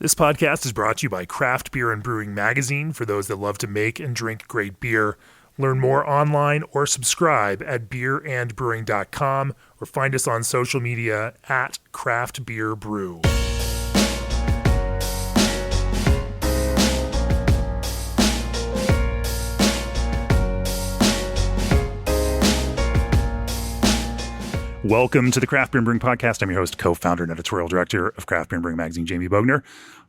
This podcast is brought to you by Craft Beer and Brewing Magazine for those that love to make and drink great beer. Learn more online or subscribe at beerandbrewing.com or find us on social media at Craft Beer Brew. Welcome to the Craft Beer and Brewing Podcast. I'm your host, co-founder, and editorial director of Craft Beer and Brewing Magazine, Jamie Bogner.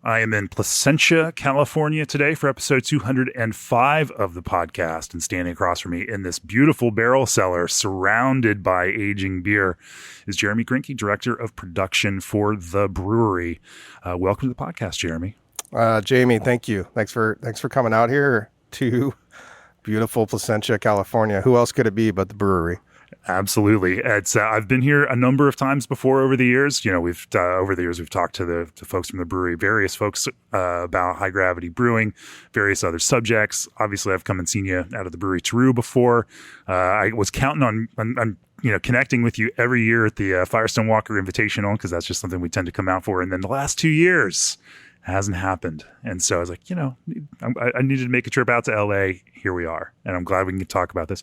I am in Placentia, California today for episode 205 of the podcast, and standing across from me in this beautiful barrel cellar surrounded by aging beer is Jeremy Grinkey, director of production for the Bruery. Welcome to the podcast, Jeremy. Jamie, thank you. Thanks for coming out here to beautiful Placentia, California. Who else could it be but the Bruery? Absolutely. It's I've been here a number of times before over the years. You know, we've over the years we've talked to the folks from the Bruery, various folks about high gravity brewing, various other subjects. Obviously, I've come and seen you out of the Brewery True before. I was counting on connecting with you every year at the Firestone Walker Invitational because that's just something we tend to come out for. And then the last 2 years hasn't happened. And so I was like, I needed to make a trip out to LA. Here we are. And I'm glad we can talk about this.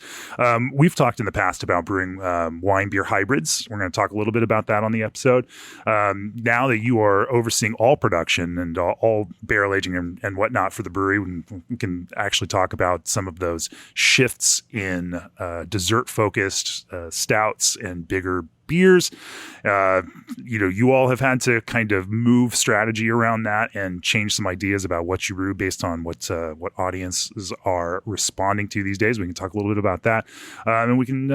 We've talked in the past about brewing wine beer hybrids. We're going to talk a little bit about that on the episode. Now that you are overseeing all production and all barrel aging and whatnot for the brewery, we can actually talk about some of those shifts in dessert focused stouts and bigger beers. You all have had to kind of move strategy around that and change some ideas about what you brew based on what audiences are responding to these days. We can talk a little bit about that. And we can,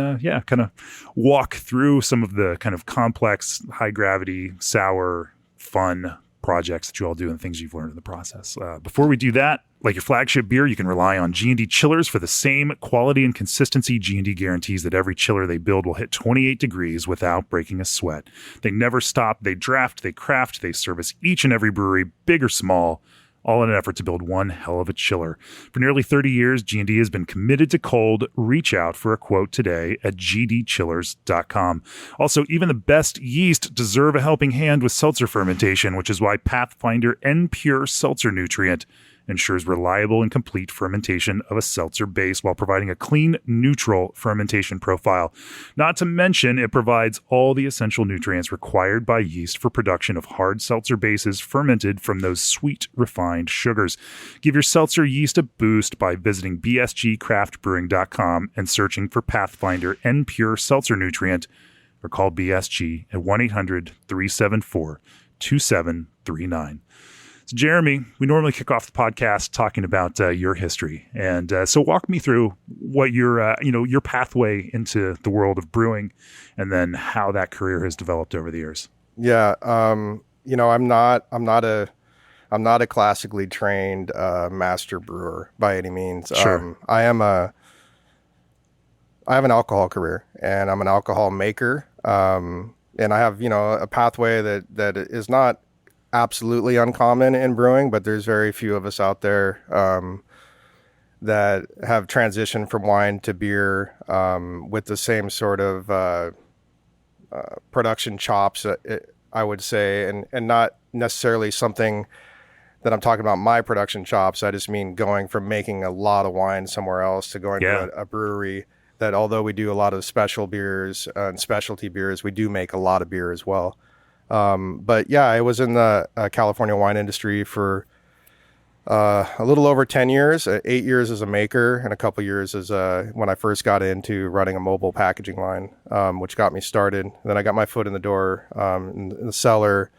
kind of walk through some of the kind of complex, high gravity, sour, fun projects that you all do and things you've learned in the process. Before we do that, like your flagship beer, you can rely on G&D chillers for the same quality and consistency. G&D guarantees that every chiller they build will hit 28 degrees without breaking a sweat. They never stop. They draft, they craft, they service each and every brewery, big or small, all in an effort to build one hell of a chiller. For nearly 30 years, G&D has been committed to cold. Reach out for a quote today at gdchillers.com. Also, even the best yeast deserve a helping hand with seltzer fermentation, which is why Pathfinder N-Pure Seltzer Nutrient ensures reliable and complete fermentation of a seltzer base while providing a clean, neutral fermentation profile. Not to mention, it provides all the essential nutrients required by yeast for production of hard seltzer bases fermented from those sweet, refined sugars. Give your seltzer yeast a boost by visiting bsgcraftbrewing.com and searching for Pathfinder N-Pure Seltzer Nutrient, or call BSG at 1-800-374-2739. So Jeremy, we normally kick off the podcast talking about your history. And so walk me through what your pathway into the world of brewing and then how that career has developed over the years. Yeah. I'm not a classically trained master brewer by any means. Sure. I have an alcohol career and I'm an alcohol maker. And I have, a pathway that is not absolutely uncommon in brewing, but there's very few of us out there that have transitioned from wine to beer with the same sort of production chops, I would say, and not necessarily something that I'm talking about my production chops. I just mean going from making a lot of wine somewhere else to going to a brewery that, although we do a lot of special beers and specialty beers, we do make a lot of beer as well. But yeah, I was in the California wine industry for a little over 10 years, 8 years as a maker and a couple years as when I first got into running a mobile packaging line, which got me started. Then I got my foot in the door in the cellar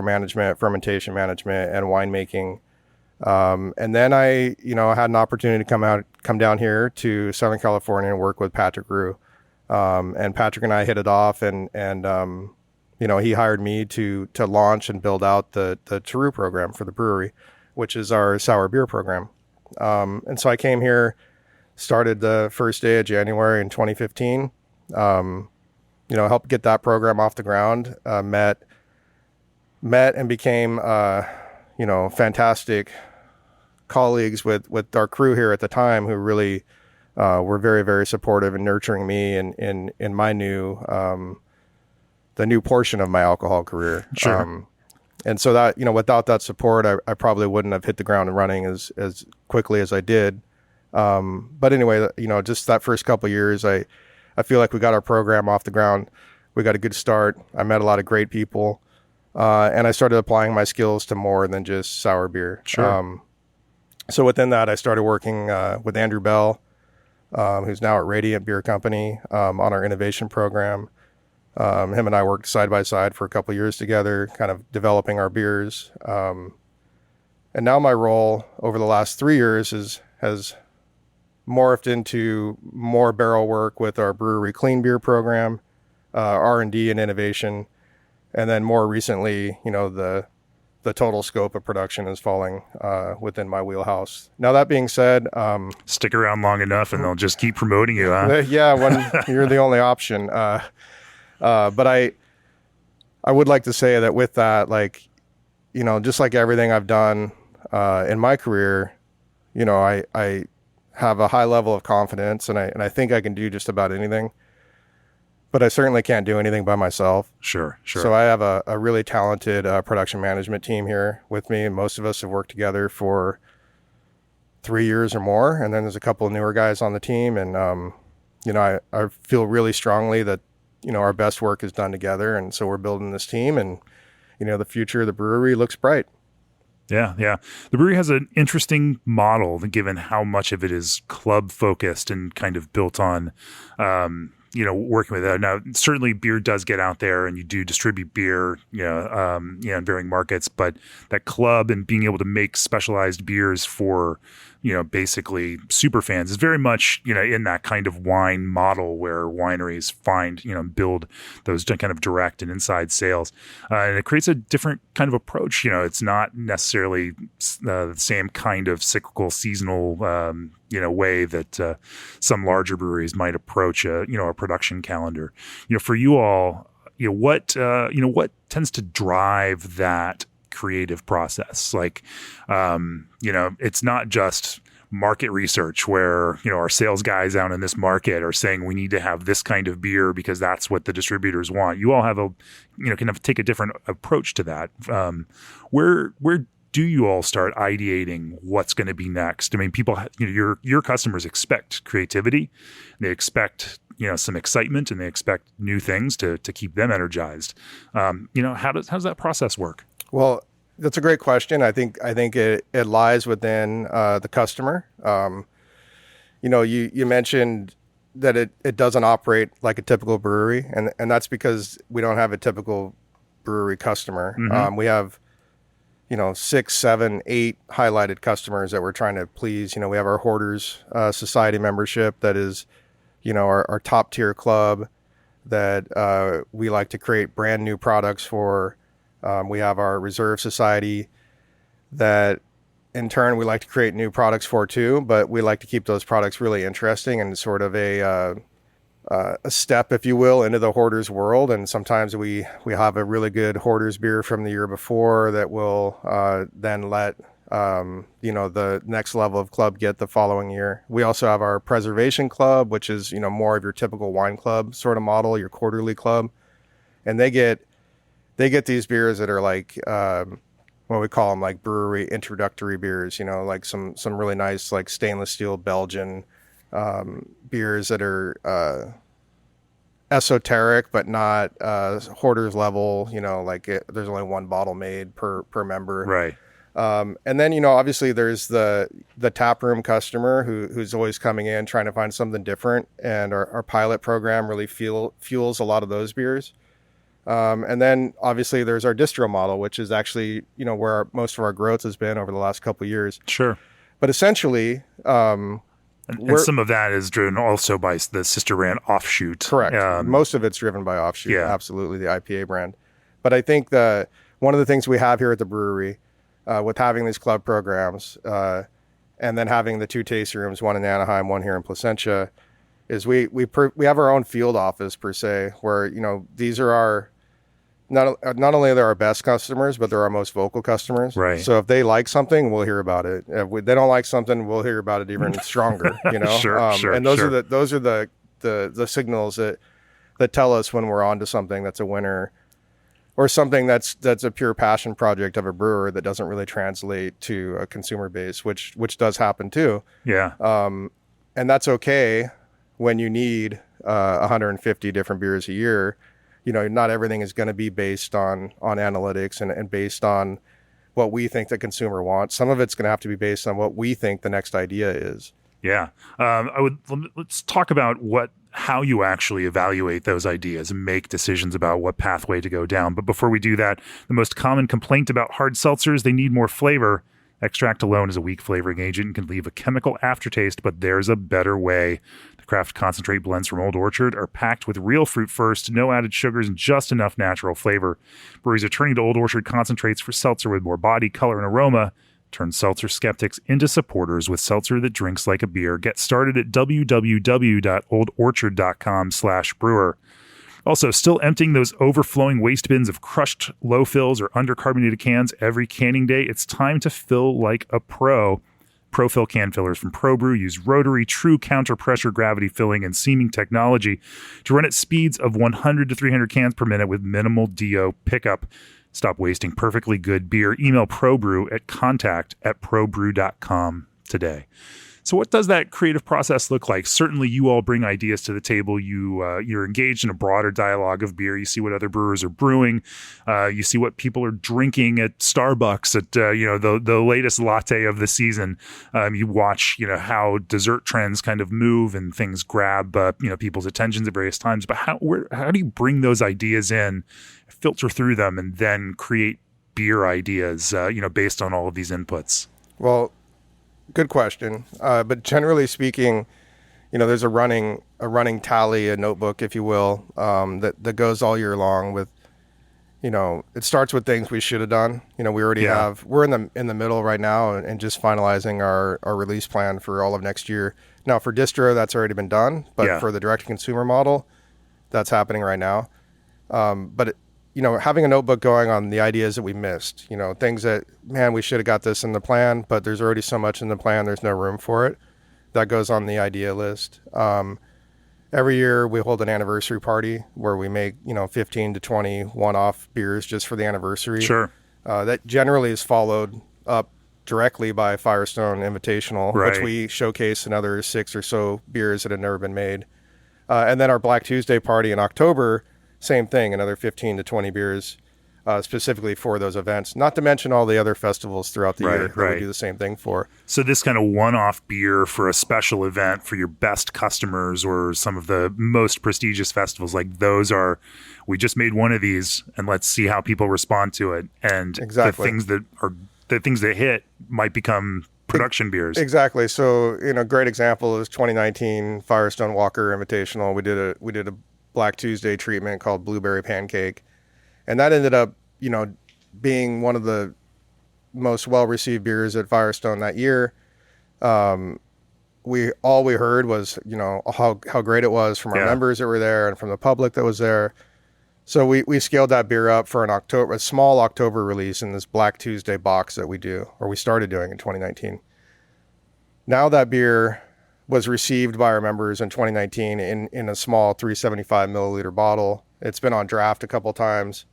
management, fermentation management, and winemaking. And then I, had an opportunity to come down here to Southern California and work with Patrick Rue. And Patrick and I hit it off and he hired me to launch and build out the True program for the Bruery, which is our sour beer program. And so I came here, started the first day of January in 2015, helped get that program off the ground, met and became, fantastic colleagues with our crew here at the time who really were very, very supportive and nurturing me in my new the new portion of my alcohol career. Sure. And so that, without that support, I probably wouldn't have hit the ground and running as quickly as I did. But anyway, just that first couple of years, I feel like we got our program off the ground. We got a good start. I met a lot of great people. And I started applying my skills to more than just sour beer. Sure. So within that, I started working with Andrew Bell, who's now at Radiant Beer Company, on our innovation program. Him and I worked side by side for a couple of years together, kind of developing our beers. And now my role over the last 3 years has morphed into more barrel work with our brewery clean beer program, R&D and innovation. And then more recently, the total scope of production is falling within my wheelhouse. Now, that being said... Stick around long enough and they'll just keep promoting you, huh? Yeah, when you're the only option. But I would like to say that with that, just like everything I've done in my career, I have a high level of confidence and I think I can do just about anything. But I certainly can't do anything by myself. Sure. So I have a really talented production management team here with me. And most of us have worked together for 3 years or more. And then there's a couple of newer guys on the team. And, I feel really strongly that, our best work is done together. And so we're building this team and, the future of the brewery looks bright. Yeah. The brewery has an interesting model, given how much of it is club focused and kind of built on, working with that. Now, certainly beer does get out there and you do distribute beer, in varying markets, but that club and being able to make specialized beers for, basically super fans is very much, in that kind of wine model where wineries find, build those kind of direct and inside sales. And it creates a different kind of approach. It's not necessarily the same kind of cyclical, seasonal, way that some larger breweries might approach a production calendar. For you all, what tends to drive that creative process? It's not just market research where, our sales guys out in this market are saying we need to have this kind of beer because that's what the distributors want. You all have kind of take a different approach to that. Where do you all start ideating what's going to be next? I mean, people, your customers expect creativity. They expect, some excitement and they expect new things to keep them energized. How does that process work? Well, that's a great question. I think it lies within the customer. You mentioned that it doesn't operate like a typical brewery, and that's because we don't have a typical brewery customer. Mm-hmm. We have 6, 7, 8 highlighted customers that we're trying to please. We have our Hoarders Society membership that is, our top tier club that we like to create brand new products for. We have our Reserve Society that in turn we like to create new products for too, but we like to keep those products really interesting and sort of a step, if you will, into the Hoarders world. And sometimes we have a really good Hoarders beer from the year before that will then let the next level of club get the following year. We also have our Preservation Club, which is more of your typical wine club sort of model, your quarterly club, and they get these beers that are like what we call them, like brewery introductory beers, like some really nice like stainless steel Belgian beers that are esoteric but not Hoarders level, there's only one bottle made per member. Right. And then, obviously there's the tap room customer who's always coming in trying to find something different. And our pilot program really fuels a lot of those beers. And then obviously there's our distro model, which is actually, where most of our growth has been over the last couple of years. Sure. But essentially, and some of that is driven also by the sister brand Offshoot. Correct. Most of it's driven by Offshoot. Yeah. Absolutely. The IPA brand. But I think one of the things we have here at the brewery, with having these club programs, and then having the 2 tasting rooms, one in Anaheim, one here in Placentia, is we have our own field office per se, where these are our not only they're our best customers, but they're our most vocal customers. Right. So if they like something, we'll hear about it. If they don't like something, we'll hear about it even stronger. Sure. And those are the signals that tell us when we're onto something that's a winner. or something that's a pure passion project of a brewer that doesn't really translate to a consumer base, which does happen too. Yeah. And that's okay when you need 150 different beers a year. You know, not everything is going to be based on analytics and based on what we think the consumer wants. Some of it's going to have to be based on what we think the next idea is. Yeah. Let's talk about how you actually evaluate those ideas and make decisions about what pathway to go down. But before we do that, the most common complaint about hard seltzers, they need more flavor. Extract alone is a weak flavoring agent and can leave a chemical aftertaste, but there's a better way. The craft concentrate blends from Old Orchard are packed with real fruit first, no added sugars, and just enough natural flavor. Breweries are turning to Old Orchard concentrates for seltzer with more body, color, and aroma. Turn seltzer skeptics into supporters with seltzer that drinks like a beer. Get started at www.oldorchard.com/brewer. Also, still emptying those overflowing waste bins of crushed low fills or undercarbonated cans every canning day? It's time to fill like a pro. Pro-fill can fillers from ProBrew use rotary, true counter-pressure gravity filling and seaming technology to run at speeds of 100 to 300 cans per minute with minimal DO pickup. Stop wasting perfectly good beer. Email ProBrew at contact@probrew.com today. So what does that creative process look like? Certainly you all bring ideas to the table. You're engaged in a broader dialogue of beer. You see what other brewers are brewing. You see what people are drinking at Starbucks at the latest latte of the season. You watch how dessert trends kind of move and things grab people's attentions at various times. But how do you bring those ideas in, filter through them, and then create beer ideas based on all of these inputs? Well, good question. But generally speaking, there's a running tally, a notebook, if you will, that goes all year long with, it starts with things we should have done. We already we're in the middle right now and just finalizing our release plan for all of next year. Now for distro, that's already been done, but for the direct to consumer model, that's happening right now. But having a notebook going on the ideas that we missed, things that, man, we should have got this in the plan, but there's already so much in the plan, there's no room for it. That goes on the idea list. Every year we hold an anniversary party where we make, 15 to 20 one-off beers just for the anniversary. Sure. That generally is followed up directly by Firestone Invitational, right, which we showcase another 6 or so beers that have never been made. And then our Black Tuesday party in October, same thing, another 15 to 20 beers specifically for those events, not to mention all the other festivals throughout the year that we do the same thing for. So this kind of one-off beer for a special event for your best customers or some of the most prestigious festivals, like those are, we just made one of these and let's see how people respond to it. And the things that hit might become production beers. Exactly. So, great example is 2019 Firestone Walker Invitational. We did a Black Tuesday treatment called Blueberry Pancake. And that ended up, being one of the most well-received beers at Firestone that year. All we heard was, how great it was from our members that were there and from the public that was there. So we scaled that beer up for a small October release in this Black Tuesday box that we started doing in 2019. Now that beer was received by our members in 2019 in a small 375 milliliter bottle. It's been on draft a couple times.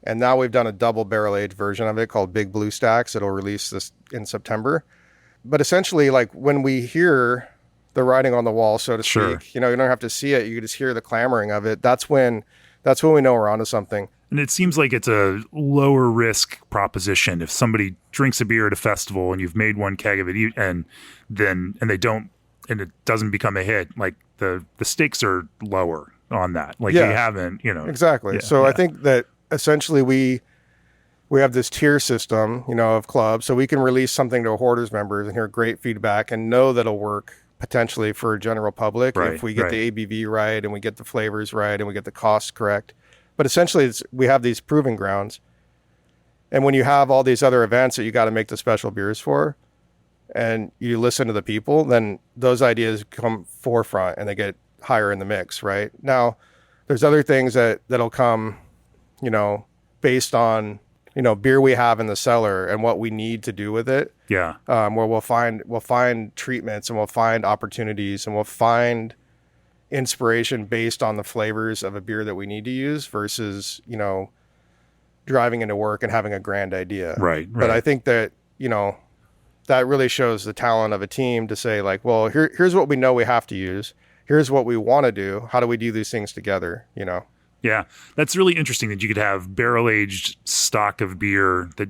And now we've done a double barrel aged version of it called Big Blue Stacks. It'll release this in September. But essentially, like when we hear the writing on the wall, so to speak, you don't have to see it. You just hear the clamoring of it. That's when we know we're onto something. And it seems like it's a lower risk proposition. If somebody drinks a beer at a festival and you've made one keg of it and it doesn't become a hit, like the stakes are lower on that. Like you haven't, Exactly. Yeah, so I think that essentially we have this tier system, of clubs, so we can release something to Hoarders members and hear great feedback and know that it'll work potentially for general public if we get the ABV right and we get the flavors right and we get the costs correct. But essentially we have these proving grounds. And when you have all these other events that you got to make the special beers for, and you listen to the people, then those ideas come forefront and they get higher in the mix, right? Now, there's other things that'll come, based on, beer we have in the cellar and what we need to do with it. Yeah. Where we'll find treatments and we'll find opportunities and we'll find inspiration based on the flavors of a beer that we need to use versus, driving into work and having a grand idea. Right. But I think that, that really shows the talent of a team to say like, well, here's what we know we have to use. Here's what we want to do. How do we do these things together? Yeah, that's really interesting that you could have barrel-aged stock of beer that,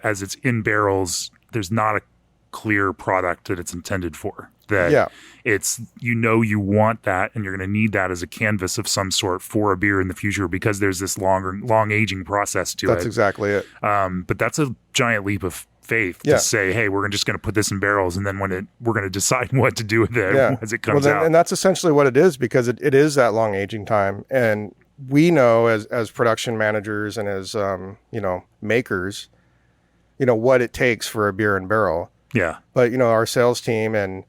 as it's in barrels, there's not a clear product that it's intended for. That it's, you want that, and you're going to need that as a canvas of some sort for a beer in the future because there's this long aging process to it. That's exactly it. But that's a giant leap of faith to say, hey, we're just going to put this in barrels, and then we're going to decide what to do with it as it comes out. And that's essentially what it is, because it is that long aging time. And we know as production managers and as, makers, what it takes for a beer in barrel. Yeah. But, our sales team and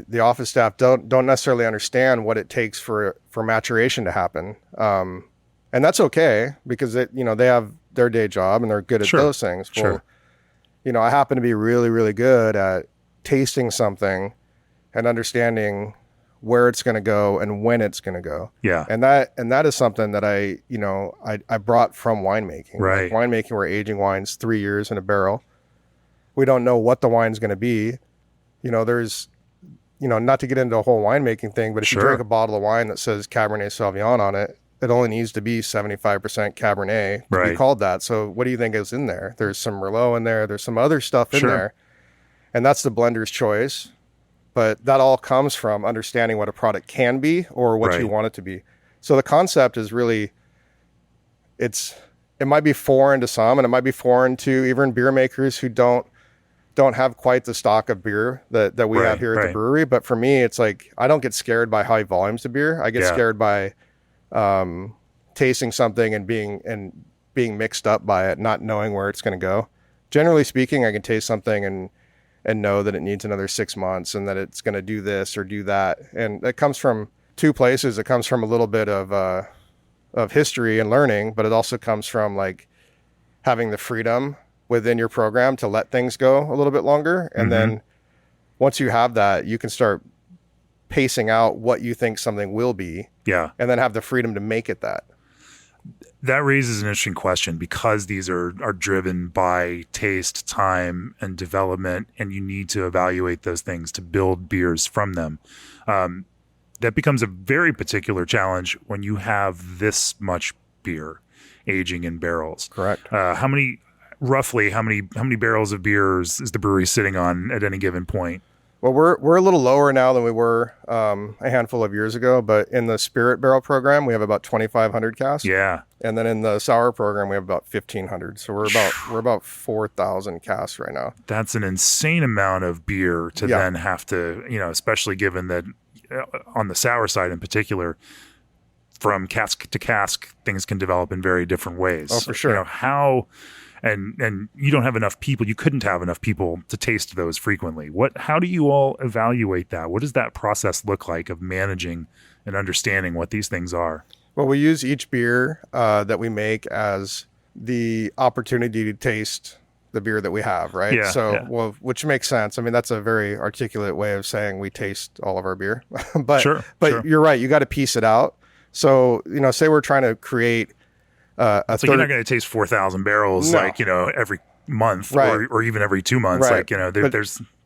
the office staff don't necessarily understand what it takes for maturation to happen. And that's okay, because they have their day job and they're good at those things. Well, I happen to be really, really good at tasting something and understanding where it's going to go and when it's going to go. Yeah. And that is something that I brought from winemaking. Right. Like winemaking, we're aging wines 3 years in a barrel. We don't know what the wine's going to be. There's, not to get into a whole winemaking thing, but if you drink a bottle of wine that says Cabernet Sauvignon on it, it only needs to be 75% Cabernet to be called that. So what do you think is in there? There's some Merlot in there. There's some other stuff in there. And that's the blender's choice. But that all comes from understanding what a product can be or what you want it to be. So the concept is really, it might be foreign to some, and it might be foreign to even beer makers who don't have quite the stock of beer that we have here at the brewery. But for me, it's like, I don't get scared by high volumes of beer. I get scared by tasting something and being mixed up by it, not knowing where it's going to go. Generally speaking, I can taste something and know that it needs another 6 months and that it's going to do this or do that. And that comes from two places. It comes from a little bit of history and learning, but it also comes from like having the freedom within your program to let things go a little bit longer. And then once you have that, you can start pacing out what you think something will be. Yeah. And then have the freedom to make it that. That raises an interesting question, because these are driven by taste, time, and development, and you need to evaluate those things to build beers from them. That becomes a very particular challenge when you have this much beer aging in barrels. Correct. How many barrels of beers is the brewery sitting on at any given point? Well, we're a little lower now than we were a handful of years ago, but in the spirit barrel program, we have about 2,500 casks. Yeah. And then in the sour program, we have about 1,500. So we're about 4,000 casks right now. That's an insane amount of beer to then have to, especially given that on the sour side in particular, from cask to cask, things can develop in very different ways. Oh, for sure. How... And you don't have enough people. You couldn't have enough people to taste those frequently. How do you all evaluate that? What does that process look like of managing and understanding what these things are? Well, we use each beer that we make as the opportunity to taste the beer that we have, right? Yeah, well, which makes sense. I mean, that's a very articulate way of saying we taste all of our beer. but you're right. You got to piece it out. So, say we're trying to create you're not going to taste 4,000 barrels every month or even every 2 months. Right. There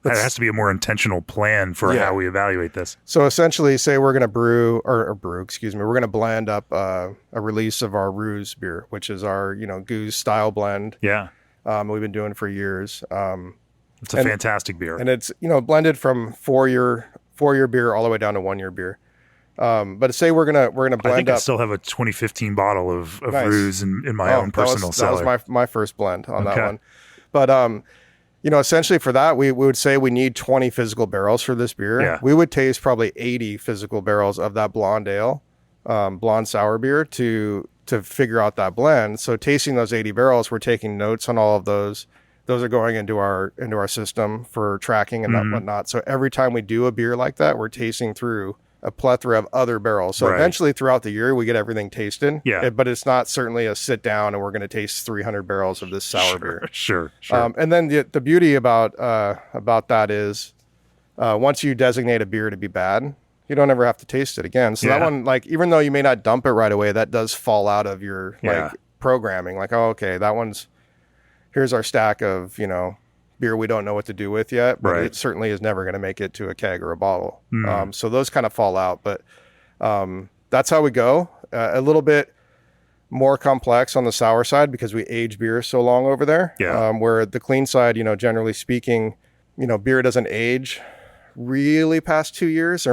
has to be a more intentional plan for how we evaluate this. So essentially, say we're going to we're going to blend up a release of our Ruse beer, which is our goose style blend. Yeah, we've been doing for years. It's a fantastic beer, and it's blended from 4-year beer all the way down to 1-year beer. But say we're gonna blend I think up. I still have a 2015 bottle of Ruse in my own personal cellar. That was my first blend on that one. But essentially for that we would say we need 20 physical barrels for this beer. Yeah. We would taste probably 80 physical barrels of that blonde ale, blonde sour beer to figure out that blend. So tasting those 80 barrels, we're taking notes on all of those. Those are going into our system for tracking and whatnot. So every time we do a beer like that, we're tasting through a plethora of other barrels. So eventually throughout the year, we get everything tasted. Yeah. But it's not certainly a sit down and we're going to taste 300 barrels of this sour beer. Sure. And then the beauty about that is once you designate a beer to be bad, you don't ever have to taste it again. So that one, even though you may not dump it right away, that does fall out of your programming. Like, oh, okay, here's our stack of, beer we don't know what to do with yet, but it certainly is never going to make it to a keg or a bottle. So those kind of fall out, but that's how we go. A little bit more complex on the sour side because we age beer so long over there. Where the clean side, generally speaking, beer doesn't age really past 2 years. There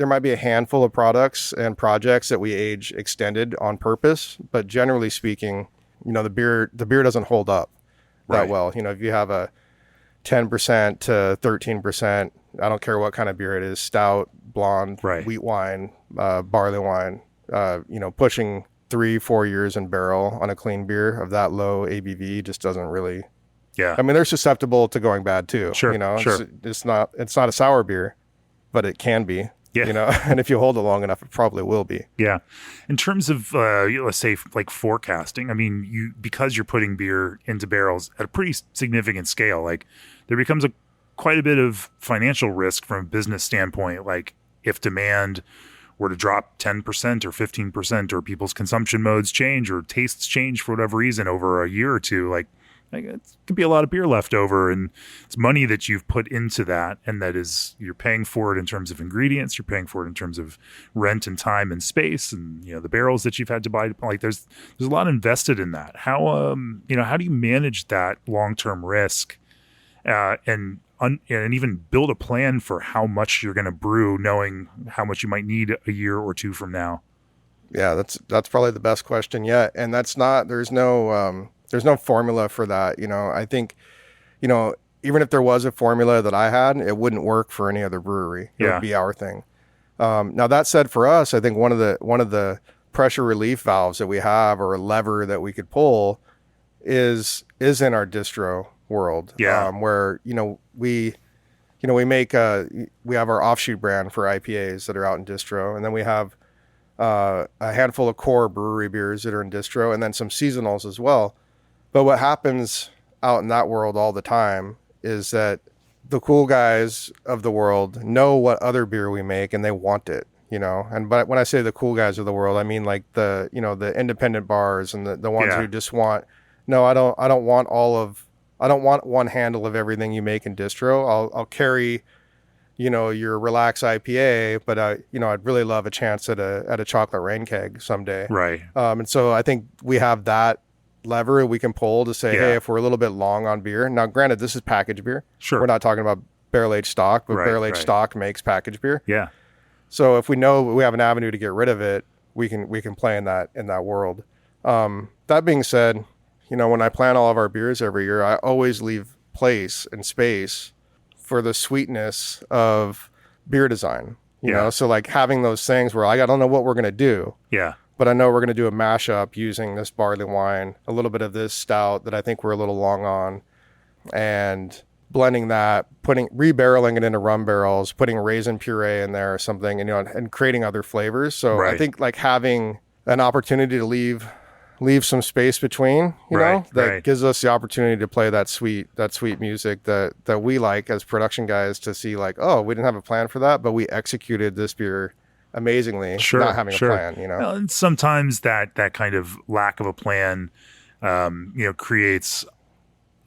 might be a handful of products and projects that we age extended on purpose, but generally speaking, the beer doesn't hold up that well. If you have a 10% to 13%, I don't care what kind of beer it is, stout, blonde, wheat wine, barley wine, pushing 3-4 years in barrel on a clean beer of that low ABV just doesn't really. I mean, they're susceptible to going bad too. It's not a sour beer, but it can be. And if you hold it long enough, it probably will be. In terms of let's say like forecasting, I mean, because you're putting beer into barrels at a pretty significant scale, like there becomes quite a bit of financial risk from a business standpoint. Like if demand were to drop 10% or 15%, or people's consumption modes change or tastes change for whatever reason over a year or two, like it could be a lot of beer left over, and it's money that you've put into that, and that is you're paying for it in terms of ingredients, you're paying for it in terms of rent and time and space, and the barrels that you've had to buy. Like there's a lot invested in that. How how do you manage that long-term risk and even build a plan for how much you're going to brew, knowing how much you might need a year or two from now? Yeah, that's probably the best question yet, and there's no formula for that. I think, even if there was a formula that I had, it wouldn't work for any other brewery. It would be our thing. Now that said, for us, I think one of the pressure relief valves that we have, or a lever that we could pull, is in our distro world. Where we have our offshoot brand for IPAs that are out in distro, and then we have a handful of core brewery beers that are in distro, and then some seasonals as well. But what happens out in that world all the time is that the cool guys of the world know what other beer we make, and they want it, but when I say the cool guys of the world, I mean like the independent bars and the ones who just want, I don't want one handle of everything you make in distro. I'll carry, your relax IPA, but I'd really love a chance at a chocolate rain keg someday. And so I think we have that lever we can pull to say, hey, if we're a little bit long on beer. Now, granted, this is packaged beer. We're not talking about barrel-aged stock, but barrel-aged stock makes packaged beer. So if we know we have an avenue to get rid of it, we can play in that world. That being said, when I plan all of our beers every year, I always leave place and space for the sweetness of beer design. So like having those things where I don't know what we're going to do. But I know we're going to do a mashup using this barley wine, a little bit of this stout that I think we're a little long on, and blending that, rebarreling it into rum barrels, putting raisin puree in there or something, and creating other flavors. So I think like having an opportunity to leave some space between, gives us the opportunity to play that sweet music that we like as production guys, to see like, oh, we didn't have a plan for that, but we executed this beer amazingly, not having a plan. Well, and sometimes that kind of lack of a plan, creates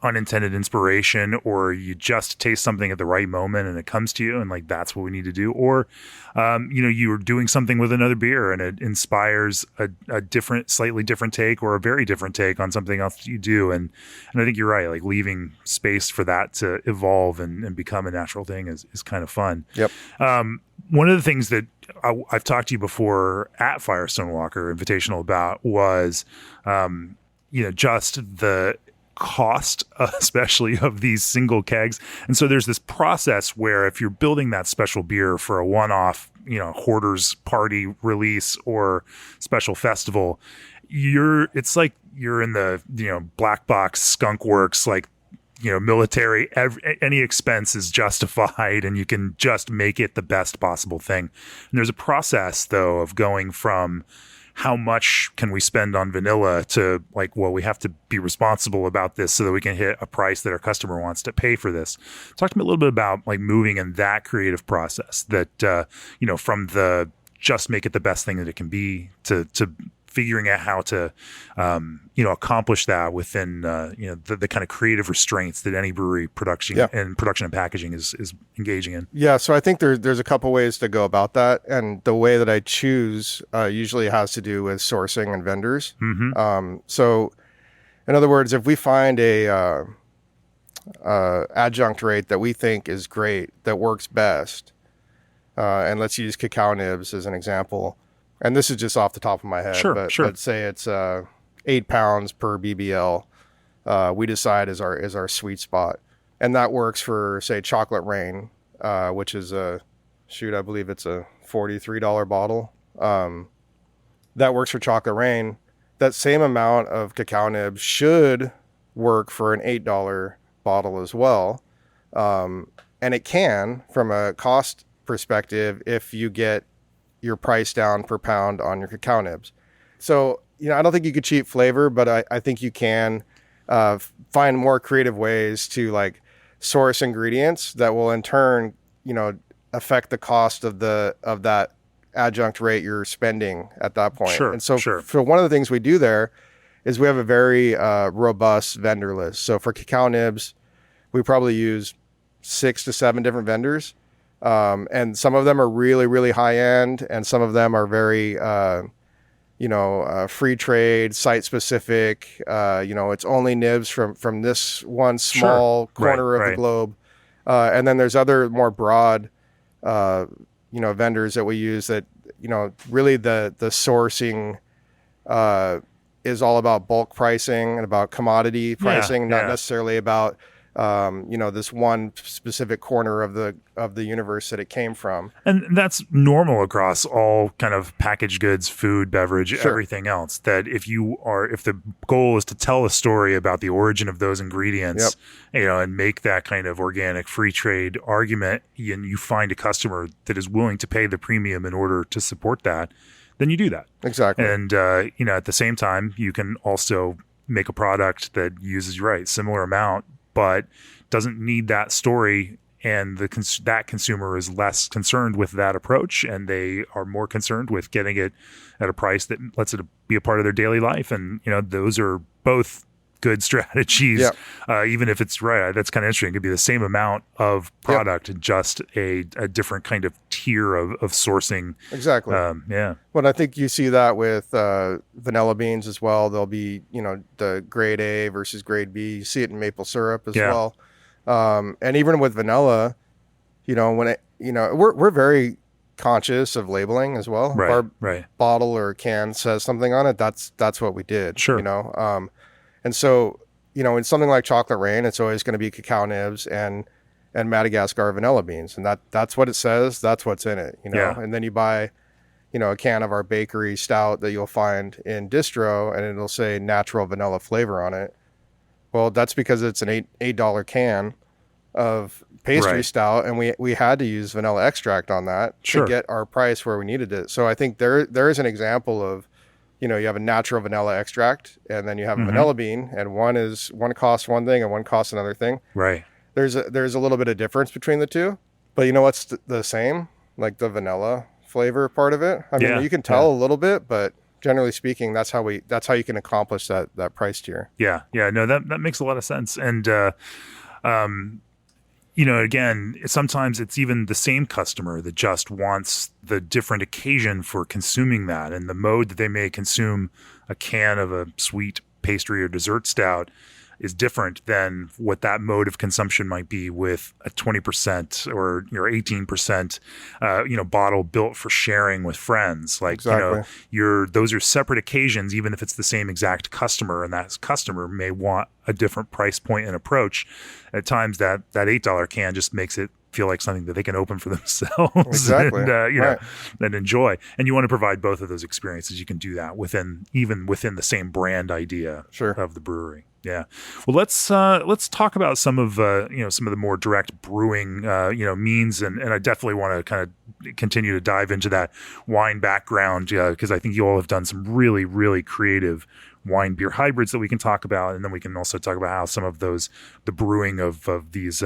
unintended inspiration, or you just taste something at the right moment and it comes to you, and like that's what we need to do. Or you're doing something with another beer and it inspires a slightly different take, or a very different take on something else that you do. And I think you're right, like leaving space for that to evolve and become a natural thing is kind of fun. One of the things that I've talked to you before at Firestone Walker Invitational about was just the cost, especially of these single kegs. And so there's this process where if you're building that special beer for a one-off, hoarders party release or special festival, it's like you're in the, black box skunk works, like, military, any expense is justified and you can just make it the best possible thing. And there's a process though of going from how much can we spend on vanilla to like, well, we have to be responsible about this so that we can hit a price that our customer wants to pay for this. Talk to me a little bit about like moving in that creative process that, from the just make it the best thing that it can be to figuring out how to, accomplish that within, the kind of creative restraints that any brewery production and packaging is engaging in. Yeah. So I think there's a couple ways to go about that. And the way that I choose usually has to do with sourcing and vendors. So in other words, if we find a adjunct rate that we think is great, that works best, and let's use cacao nibs as an example. And this is just off the top of my head, but say it's 8 pounds per BBL. We decide is our sweet spot, and that works for, say, Chocolate Rain, which is I believe it's a $43 bottle. That works for Chocolate Rain. That same amount of cacao nibs should work for an $8 bottle as well, and it can from a cost perspective if you get your price down per pound on your cacao nibs. So, I don't think you could cheat flavor, but I think you can find more creative ways to like source ingredients that will in turn, affect the cost of that adjunct rate you're spending at that point. And so for one of the things we do there is we have a very robust vendor list. So for cacao nibs, we probably use 6 to 7 different vendors. And some of them are really, really high end, and some of them are very, free trade, site specific. It's only nibs from this one small corner of the globe. And then there's other more broad, vendors that we use that, really the sourcing is all about bulk pricing and about commodity pricing, not necessarily about this one specific corner of the universe that it came from. And that's normal across all kind of packaged goods, food, beverage, everything else. That if the goal is to tell a story about the origin of those ingredients, and make that kind of organic free trade argument, and you find a customer that is willing to pay the premium in order to support that, then you do that. Exactly. And, at the same time, you can also make a product that uses, similar amount, but doesn't need that story, and that consumer is less concerned with that approach, and they are more concerned with getting it at a price that lets it be a part of their daily life. And those are both good strategies. Even if it's that's kind of interesting. It could be the same amount of product, just a different kind of tier of sourcing. Exactly. Well, I think you see that with vanilla beans as well. There'll be the grade A versus grade B. You see it in maple syrup as well. And even with vanilla, we're very conscious of labeling as well. If our bottle or can says something on it, that's what we did. And so, in something like Chocolate Rain, it's always going to be cacao nibs and Madagascar vanilla beans. And that's what it says. That's what's in it, And then you buy, a can of our bakery stout that you'll find in distro, and it'll say natural vanilla flavor on it. Well, that's because it's an $8 can of pastry stout, and we had to use vanilla extract on that to get our price where we needed it. So I think there is an example of, you have a natural vanilla extract, and then you have a vanilla bean, and one costs one thing and one costs another thing. There's a little bit of difference between the two, but what's the same? Like the vanilla flavor part of it. I mean, you can tell a little bit, but generally speaking, that's how you can accomplish that price tier. No, that makes a lot of sense. And again, sometimes it's even the same customer that just wants the different occasion for consuming that, and the mode that they may consume a can of a sweet pastry or dessert stout is different than what that mode of consumption might be with a 20% or 18% bottle built for sharing with friends. Like, those are separate occasions, even if it's the same exact customer, and that customer may want a different price point and approach. At times that $8 can just makes it feel like something that they can open for themselves and enjoy. And you want to provide both of those experiences. You can do that within the same brand idea of the brewery. Yeah. Well, let's talk about some of the more direct brewing means, and I definitely want to kind of continue to dive into that wine background because I think you all have done some really, really creative wine beer hybrids that we can talk about. And then we can also talk about how some of the brewing of these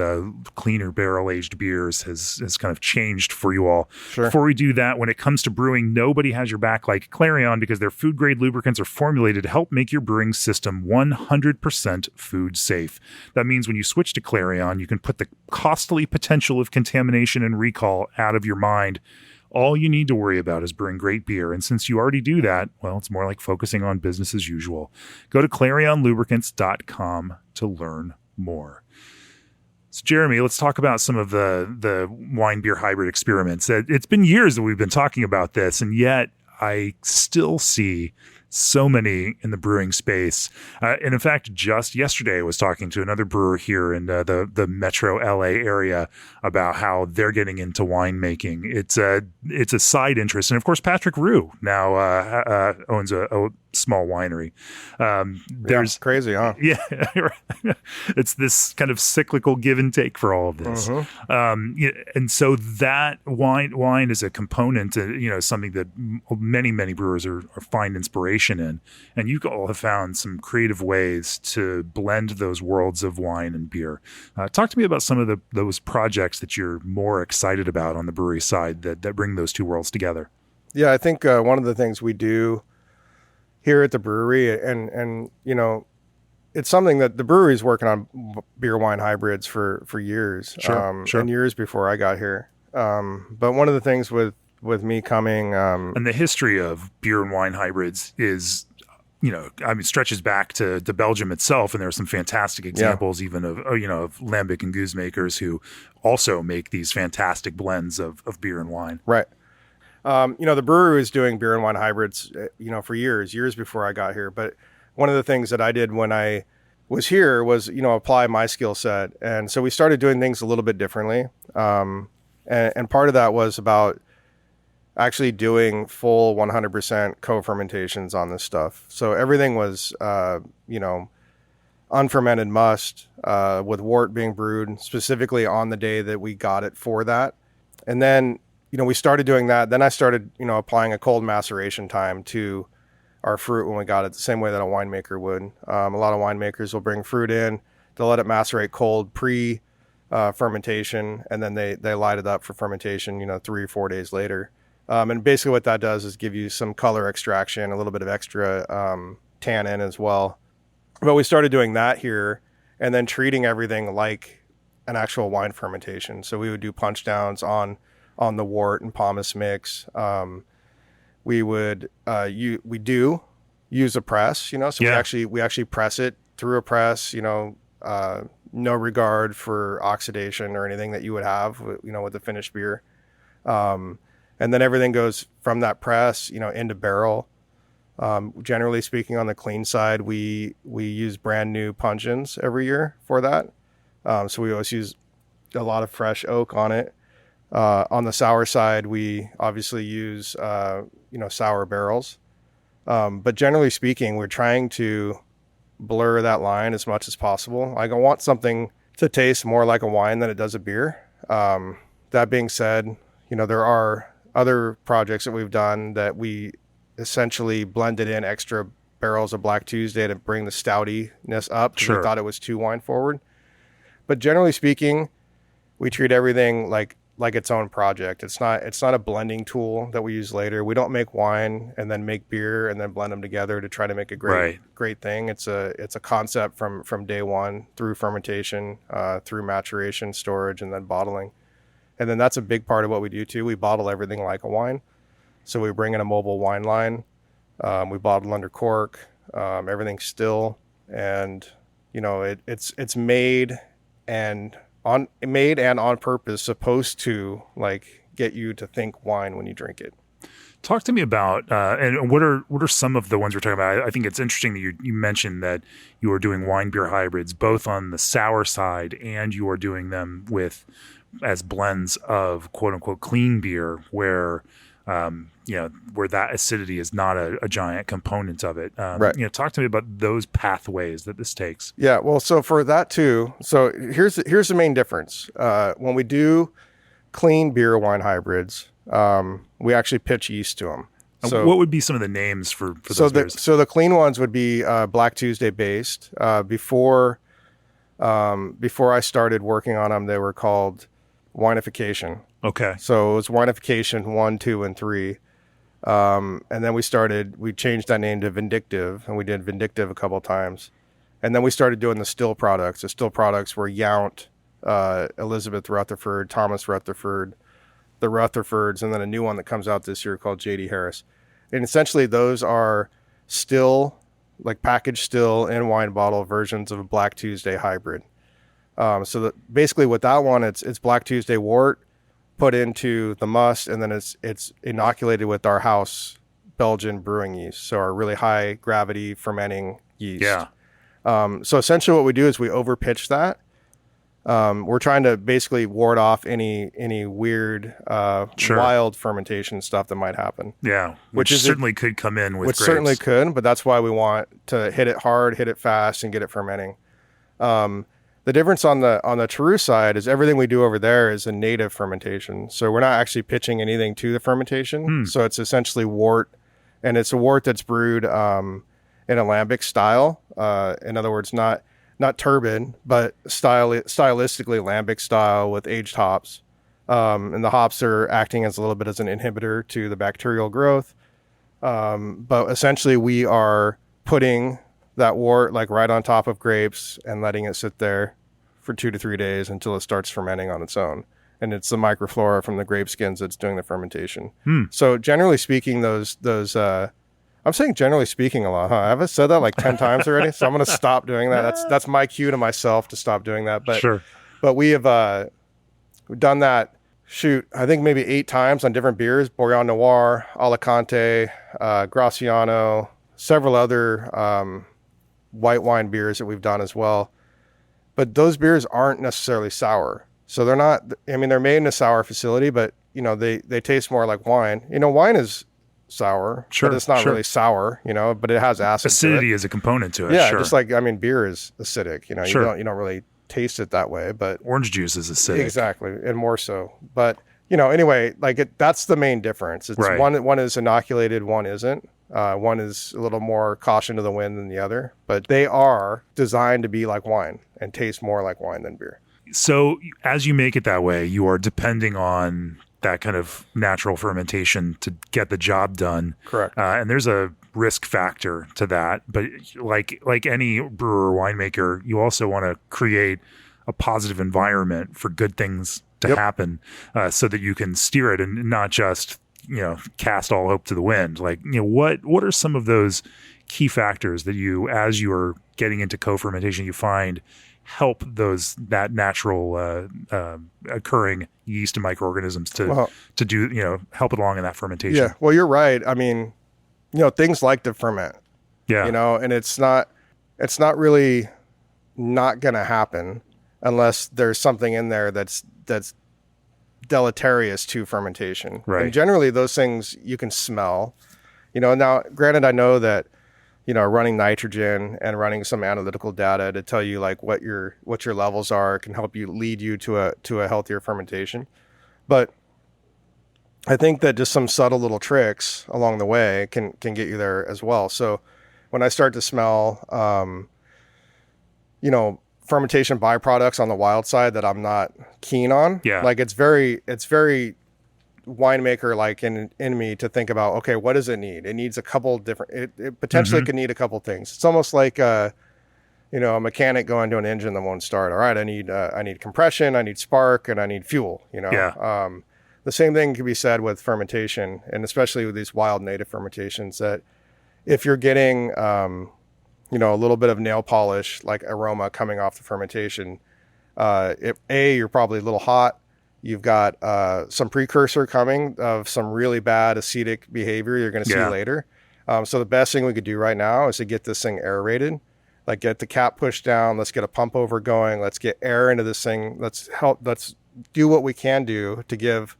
cleaner barrel aged beers has kind of changed for you all. Sure. Before we do that, when it comes to brewing, nobody has your back like Clarion, because their food grade lubricants are formulated to help make your brewing system 100% food safe. That means when you switch to Clarion, you can put the costly potential of contamination and recall out of your mind. All you need to worry about is brewing great beer. And since you already do that, well, it's more like focusing on business as usual. Go to clarionlubricants.com to learn more. So Jeremy, let's talk about some of the wine beer hybrid experiments. It's been years that we've been talking about this, and yet I still see so many in the brewing space. And in fact, just yesterday, I was talking to another brewer here in the metro LA area about how they're getting into winemaking. It's a side interest. And of course, Patrick Roux now owns a small winery. There's crazy, huh? Yeah. It's this kind of cyclical give and take for all of this. And so that wine is a component, something that many brewers are find inspiration in. And you all have found some creative ways to blend those worlds of wine and beer. Talk to me about some of those projects that you're more excited about on the brewery side that bring those two worlds together. Yeah, I think one of the things we do here at the brewery, and it's something that the brewery's working on beer wine hybrids for years, sure. and years before I got here. But one of the things with me coming, and the history of beer and wine hybrids is, stretches back to Belgium itself, and there are some fantastic examples even of lambic and goose makers who also make these fantastic blends of beer and wine. Right. The brewery was doing beer and wine hybrids, for years before I got here. But one of the things that I did when I was here was, apply my skill set. And so we started doing things a little bit differently. And part of that was about actually doing full 100% co-fermentations on this stuff. So everything was, unfermented must, with wort being brewed specifically on the day that we got it for that. And then, we started doing that. Then I started, applying a cold maceration time to our fruit when we got it, the same way that a winemaker would. A lot of winemakers will bring fruit in, they'll let it macerate cold pre-fermentation, and then they light it up for fermentation, 3 or 4 days later. And basically what that does is give you some color extraction, a little bit of extra tannin as well. But we started doing that here, and then treating everything like an actual wine fermentation. So we would do punch downs on the wort and pomace mix. We would we do use a press, so we actually press it through a press, no regard for oxidation or anything that you would have, with the finished beer. And then everything goes from that press, into barrel. Generally speaking, on the clean side, we use brand new puncheons every year for that. So we always use a lot of fresh oak on it. On the sour side, we obviously use, sour barrels. But generally speaking, we're trying to blur that line as much as possible. I want something to taste more like a wine than it does a beer. That being said, there are other projects that we've done that we essentially blended in extra barrels of Black Tuesday to bring the stoutiness up. Sure. We thought it was too wine forward. But generally speaking, we treat everything like its own project. It's not a blending tool that we use later. We don't make wine and then make beer and then blend them together to try to make a great thing. It's a concept from day one through fermentation, through maturation, storage, and then bottling. And then that's a big part of what we do too. We bottle everything like a wine. So we bring in a mobile wine line. We bottle under cork. Everything's still, and it's made and on purpose, supposed to get you to think wine when you drink it. Talk to me about and what are some of the ones we're talking about? I think it's interesting that you mentioned that you are doing wine beer hybrids both on the sour side, and you are doing them as blends of quote unquote clean beer, where where that acidity is not a giant component of it. Right. Talk to me about those pathways that this takes. Yeah. Well, so for that too, so here's the main difference. When we do clean beer wine hybrids, we actually pitch yeast to them. So what would be some of the names for those beers? So the clean ones would be Black Tuesday based. Before I started working on them, they were called Winification. Okay. So it was Winification 1, 2, and 3. And then we changed that name to Vindictive, and we did Vindictive a couple of times. And then we started doing the still products. The still products were Yount, Elizabeth Rutherford, Thomas Rutherford, the Rutherfords, and then a new one that comes out this year called J.D. Harris. And essentially those are still, like packaged still in wine bottle versions of a Black Tuesday hybrid. Basically with that one, it's Black Tuesday wort put into the must, and then it's inoculated with our house Belgian brewing yeast. So our really high gravity fermenting yeast. Yeah. So essentially what we do is we overpitch that. We're trying to basically ward off any weird, wild fermentation stuff that might happen. Yeah. Which certainly could come in with grapes. Certainly could, but that's why we want to hit it hard, hit it fast, and get it fermenting. The difference on the Teru side is everything we do over there is a native fermentation. So we're not actually pitching anything to the fermentation. So it's essentially wort, and it's a wort that's brewed, in a lambic style. In other words, not turbid, but stylistically lambic style with aged hops. And the hops are acting as a little bit as an inhibitor to the bacterial growth. But essentially we are putting that wort like right on top of grapes and letting it sit there for 2 to 3 days until it starts fermenting on its own. And it's the microflora from the grape skins that's doing the fermentation. So generally speaking, I'm saying generally speaking a lot, huh? I've said that like 10 times already, so I'm going to stop doing that. That's my cue to myself to stop doing that. But sure. But we have we've done that, I think maybe 8 times on different beers: Bourgogne Noir, Alicante, Graciano, several other white wine beers that we've done as well. But those beers aren't necessarily sour. So they're not, I mean, they're made in a sour facility, but they taste more like wine. Wine is sour, but it's not really sour, but it has acid. Acidity is a component to it. Yeah, just like, beer is acidic, you don't really taste it that way, but orange juice is acidic. Exactly, and more so. But, anyway, that's the main difference. It's right. One is inoculated, one isn't. One is a little more caution to the wind than the other, but they are designed to be like wine and taste more like wine than beer. So as you make it that way, you are depending on that kind of natural fermentation to get the job done. Correct. And there's a risk factor to that. But like any brewer or winemaker, you also want to create a positive environment for good things to happen, so that you can steer it and not just, cast all hope to the wind. What are some of those key factors that you, as you are getting into co-fermentation, you find help that natural occurring yeast and microorganisms to do, help it along in that fermentation? Yeah, well, you're right. I mean, things like to ferment. Yeah. And it's not really not going to happen unless there's something in there that's deleterious to fermentation. Right. And generally those things you can smell. Now granted, I know that running nitrogen and running some analytical data to tell you like what your levels are can help you lead you to a healthier fermentation. But I think that just some subtle little tricks along the way can get you there as well. So when I start to smell, fermentation byproducts on the wild side that I'm not keen on, like it's very winemaker like in me to think about, okay, what does it need? It needs a couple different, it potentially could need a couple things. It's almost like a mechanic going to an engine that won't start. All right, I need compression, I need spark, and I need fuel. The same thing can be said with fermentation, and especially with these wild native fermentations, that if you're getting a little bit of nail polish like aroma coming off the fermentation, you're probably a little hot. You've got some precursor coming of some really bad acetic behavior you're going to see later. So the best thing we could do right now is to get this thing aerated, like get the cap pushed down. Let's get a pump over going. Let's get air into this thing. Let's do what we can do to give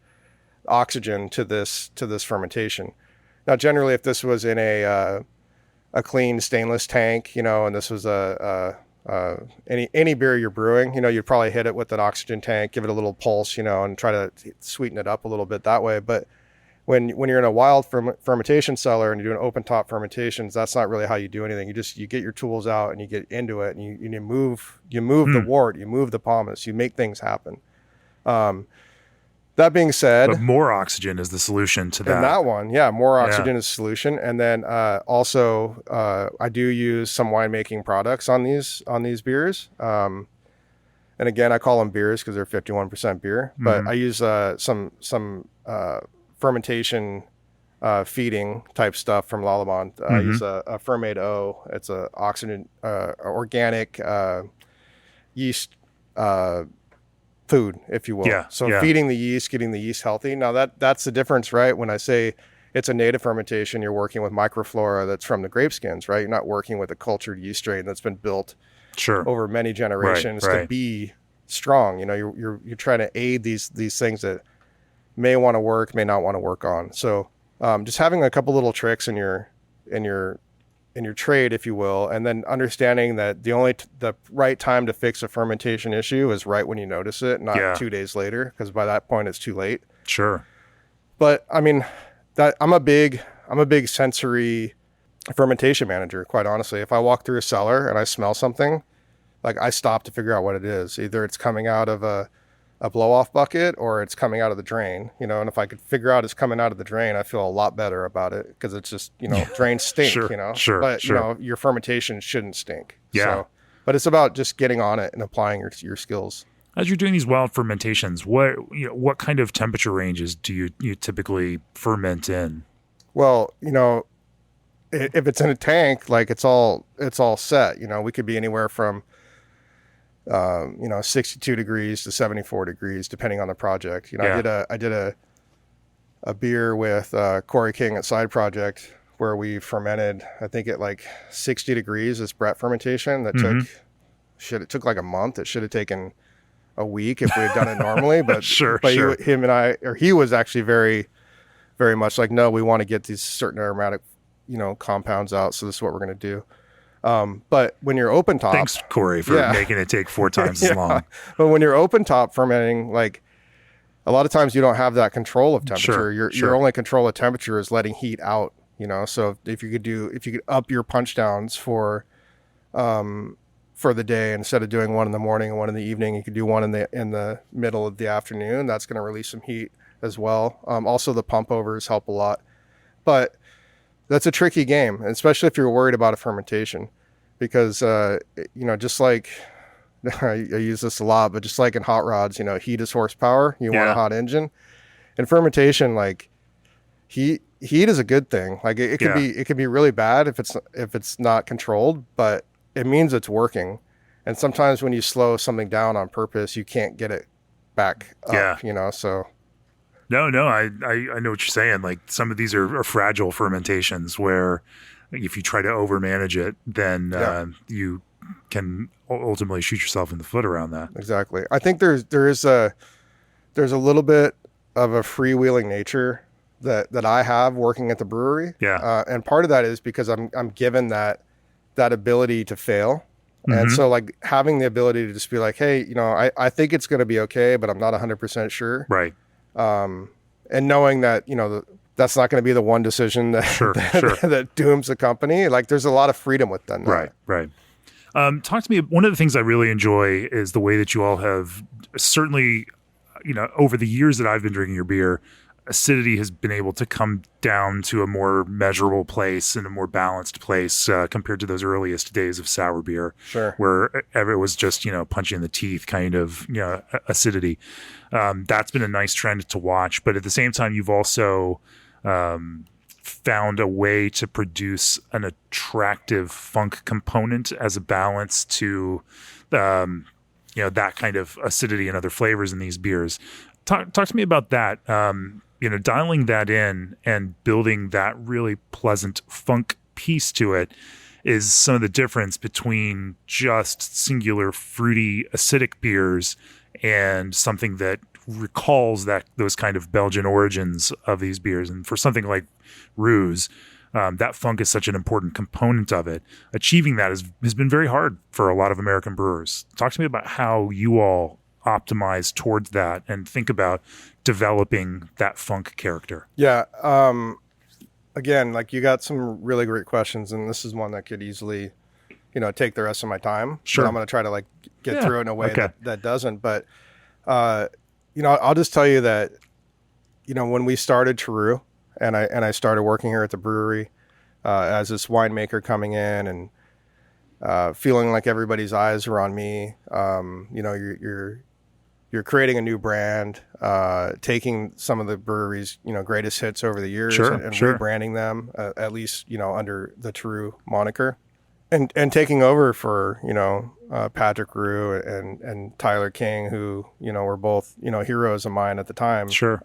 oxygen to this fermentation. Now, generally, if this was in a clean stainless tank, and this was any beer you're brewing, you'd probably hit it with an oxygen tank, give it a little pulse, and try to sweeten it up a little bit that way. But when you're in a wild fermentation cellar and you're doing open top fermentations, that's not really how you do anything. You get your tools out and you get into it, and you move the wort, you move the pomace, you make things happen. That being said, but more oxygen is the solution to that. In that one, yeah, more oxygen is the solution. And then also, I do use some winemaking products on these beers. And again, I call them beers because they're 51% beer. But I use some fermentation feeding type stuff from Lallemand. I use a Fermate O. It's a oxygen organic yeast food, if you will. Feeding the yeast, getting the yeast healthy. Now that's the difference, right? When I say it's a native fermentation, you're working with microflora that's from the grape skins, right? You're not working with a cultured yeast strain that's been built over many generations to be strong. You know, you're trying to aid these things that may want to work, may not want to work on. So just having a couple little tricks in your trade, if you will, and then understanding that the right time to fix a fermentation issue is right when you notice it, not 2 days later, because by that point it's too late. Sure. But I mean, I'm a big sensory fermentation manager, quite honestly. If I walk through a cellar and I smell something, like I stop to figure out what it is. Either it's coming out of a blow-off bucket or it's coming out of the drain, you know, and if I could figure out it's coming out of the drain, I feel a lot better about it, because it's just, you know, drains stink, you know, but you know, your fermentation shouldn't stink. So, but it's about just getting on it and applying your skills. As you're doing these wild fermentations, what kind of temperature ranges do you typically ferment in? Well, you know, if it's in a tank, like it's all set, you know, we could be anywhere from 62 degrees to 74 degrees, depending on the project. You know, I did a beer with Corey King at Side Project where we fermented, I think at like 60 degrees, this Brett fermentation that it took like a month. It should have taken a week if we had done it normally, but he was actually very, very much like, no, we want to get these certain aromatic, you know, compounds out. So this is what we're going to do. But when you're open top, thanks Corey for making it take 4 times as long. But when you're open top fermenting, like a lot of times you don't have that control of temperature. Your only control of temperature is letting heat out, you know? So if you could up your punch downs for the day, instead of doing one in the morning and one in the evening, you could do one in the middle of the afternoon. That's going to release some heat as well. Also the pump overs help a lot, but that's a tricky game, especially if you're worried about a fermentation, because, you know, just like I use this a lot, but just like in hot rods, you know, heat is horsepower. You want a hot engine. In fermentation, like heat is a good thing. Like it can be really bad if it's not controlled, but it means it's working. And sometimes when you slow something down on purpose, you can't get it back up, you know, so. No, I know what you're saying. Like some of these are fragile fermentations where if you try to overmanage it, then you can ultimately shoot yourself in the foot around that. Exactly. I think there's a little bit of a freewheeling nature that I have working at the brewery. Yeah. And part of that is because I'm given that ability to fail. And so like having the ability to just be like, hey, you know, I think it's going to be okay, but I'm not 100% sure. Right. And knowing that, you know, that's not going to be the one decision that that dooms the company. Like there's a lot of freedom with that. Right. Talk to me. One of the things I really enjoy is the way that you all have certainly, you know, over the years that I've been drinking your beer, acidity has been able to come down to a more measurable place and a more balanced place compared to those earliest days of sour beer, where it was just, you know, punching in the teeth kind of, you know, acidity. That's been a nice trend to watch. But at the same time, you've also found a way to produce an attractive funk component as a balance to, you know, that kind of acidity and other flavors in these beers. Talk to me about that. You know, dialing that in and building that really pleasant funk piece to it is some of the difference between just singular fruity acidic beers and something that recalls those kind of Belgian origins of these beers. And for something like Ruse, that funk is such an important component of it. Achieving that has been very hard for a lot of American brewers. Talk to me about how you all optimize towards that and think about developing that funk character? Yeah. Again, like you got some really great questions, and this is one that could easily, take the rest of my time. Sure. But I'm going to try to like get through it in a way okay. that doesn't. But, I'll just tell you that, when we started True and I started working here at the brewery, as this winemaker coming in and, feeling like everybody's eyes are on me, you're creating a new brand, taking some of the brewery's, greatest hits over the years and rebranding them, at least, under the True moniker, and taking over for, Patrick Rue and Tyler King, who, were both, heroes of mine at the time. Sure.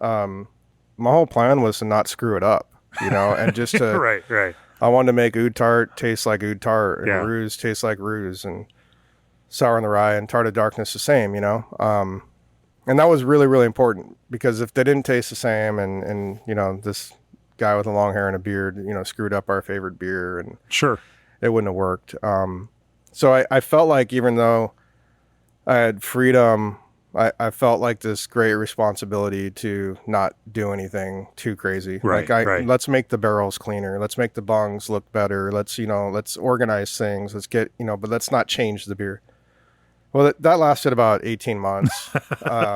My whole plan was to not screw it up, and just to, right. I wanted to make Oud Tart taste like Oud Tart, and Yeah. Ruse taste like Ruse, and Sour in the Rye and Tart of Darkness the same, and that was really, really important, because if they didn't taste the same and this guy with the long hair and a beard, screwed up our favorite beer, and Sure. it wouldn't have worked. So I felt like, even though I had freedom, I felt like this great responsibility to not do anything too crazy. Right, right. Let's make the barrels cleaner. Let's make the bungs look better. Let's organize things. Let's get, but let's not change the beer. Well, that lasted about 18 months.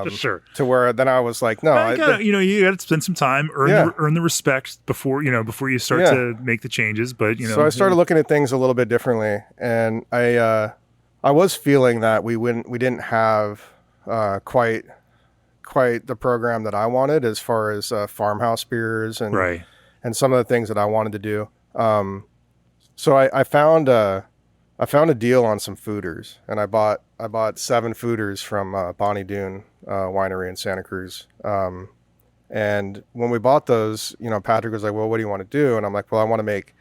Sure. To where then I was like, no, you got to spend some time, earn the respect before you start to make the changes. But so I started looking at things a little bit differently, and I was feeling that we didn't have quite the program that I wanted, as far as farmhouse beers and some of the things that I wanted to do. So I found a deal on some fooders, and I bought 7 fooders from Bonnie Doon Winery in Santa Cruz. And when we bought those, Patrick was like, "Well, what do you want to do?" And I'm like, "Well, I want to make